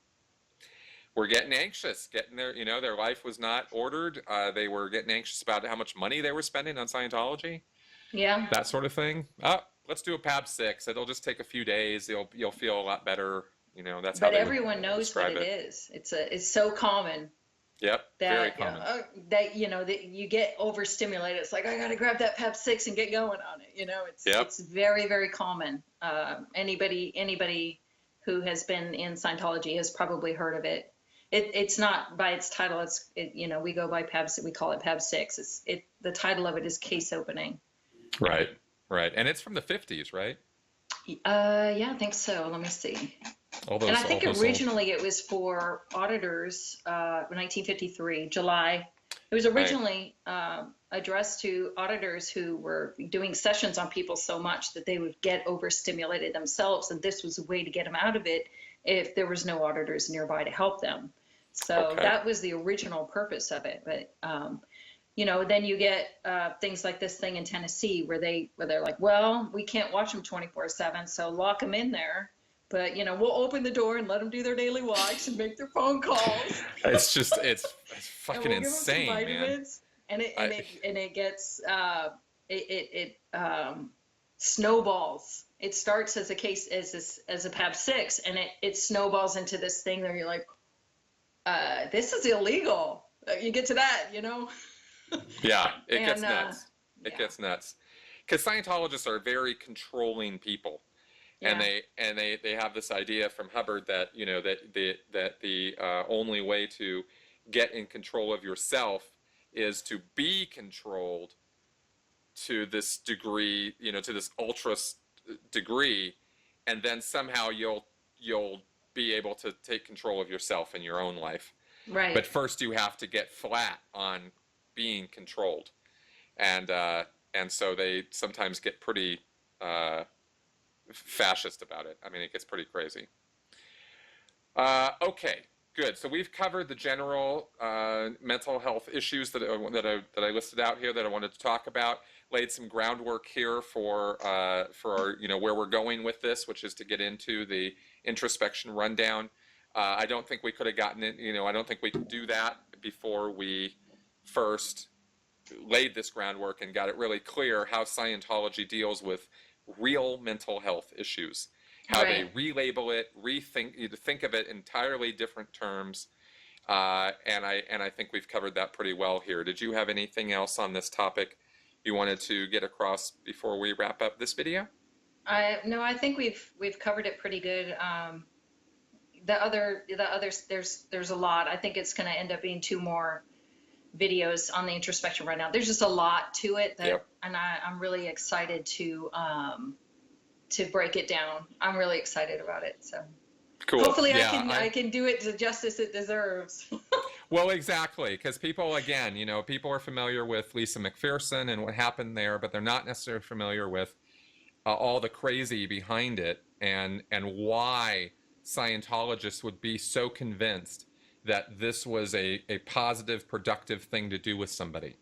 were getting anxious, getting their life was not ordered. They were getting anxious about how much money they were spending on Scientology.
Yeah.
That sort of thing. Let's do a PAB 6. It'll just take a few days. You'll feel a lot better. That's how.
But everyone knows what it is. It's so common.
Yep. Very common.
That you get overstimulated. It's like I got to grab that PAB 6 and get going on it. It's very, very common. Anybody who has been in Scientology has probably heard of it. It's not by its title. We go by PAB. We call it PAB 6. The title of it is Case Opening.
Right. And it's from the 50s, right?
Yeah, I think so. Let me see. And I think originally it was for auditors, 1953, July. It was originally addressed to auditors who were doing sessions on people so much that they would get overstimulated themselves, and this was a way to get them out of it if there was no auditors nearby to help them. So that was the original purpose of it. But then you get things like this thing in Tennessee where they're like, well, we can't watch them 24/7, so lock them in there. But we'll open the door and let them do their daily walks and make their phone calls.
It's fucking
and we'll
insane,
give them some
man.
vitamins, and it gets snowballs. It starts as a case as a PAB6, and it snowballs into this thing where you're like, this is illegal. You get to that,
Yeah, it gets nuts. It
yeah.
gets nuts. Because Scientologists are very controlling people.
Yeah.
And they have this idea from Hubbard that, that the only way to get in control of yourself is to be controlled to this degree, to this ultra degree, and then somehow you'll be able to take control of yourself in your own life.
Right.
But first you have to get flat on being controlled. And so they sometimes get pretty fascist about it. I mean, it gets pretty crazy. Okay, good. So we've covered the general mental health issues that I listed out here that I wanted to talk about. Laid some groundwork here for our, where we're going with this, which is to get into the introspection rundown. I don't think we could have gotten it. I don't think we could do that before we first laid this groundwork and got it really clear how Scientology deals with real mental health issues, how they relabel it, think of it entirely different terms, and I think we've covered that pretty well here. Did you have anything else on this topic you wanted to get across before we wrap up this video?
No, I think we've covered it pretty good. The others, there's a lot. I think it's going to end up being 2 more videos on the introspection right now. There's just a lot to it and I'm really excited to break it down. I'm really excited about it. So
cool.
Hopefully I can do it the justice it deserves.
Well, exactly, because people, again, people are familiar with Lisa McPherson and what happened there, but they're not necessarily familiar with all the crazy behind it and why Scientologists would be so convinced that this was a positive, productive thing to do with somebody.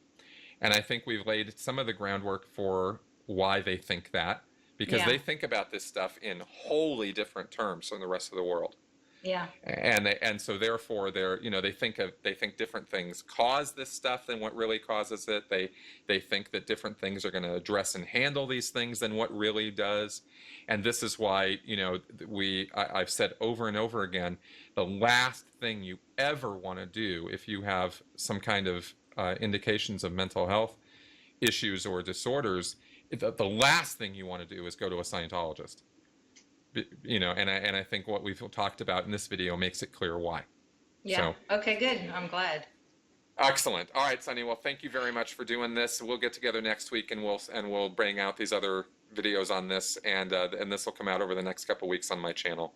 And I think we've laid some of the groundwork for why they think that, because they think about this stuff in wholly different terms from the rest of the world.
Yeah.
And so therefore they think different things cause this stuff than what really causes it. They think that different things are going to address and handle these things than what really does. And this is why, I've said over and over again, the last thing you ever want to do if you have some kind of indications of mental health issues or disorders, the last thing you want to do is go to a Scientologist. And I think what we've talked about in this video makes it clear why.
Yeah. So, okay, good. I'm glad.
Excellent. All right, Sunny. Well, thank you very much for doing this. We'll get together next week and we'll bring out these other videos on this, and this will come out over the next couple weeks on my channel.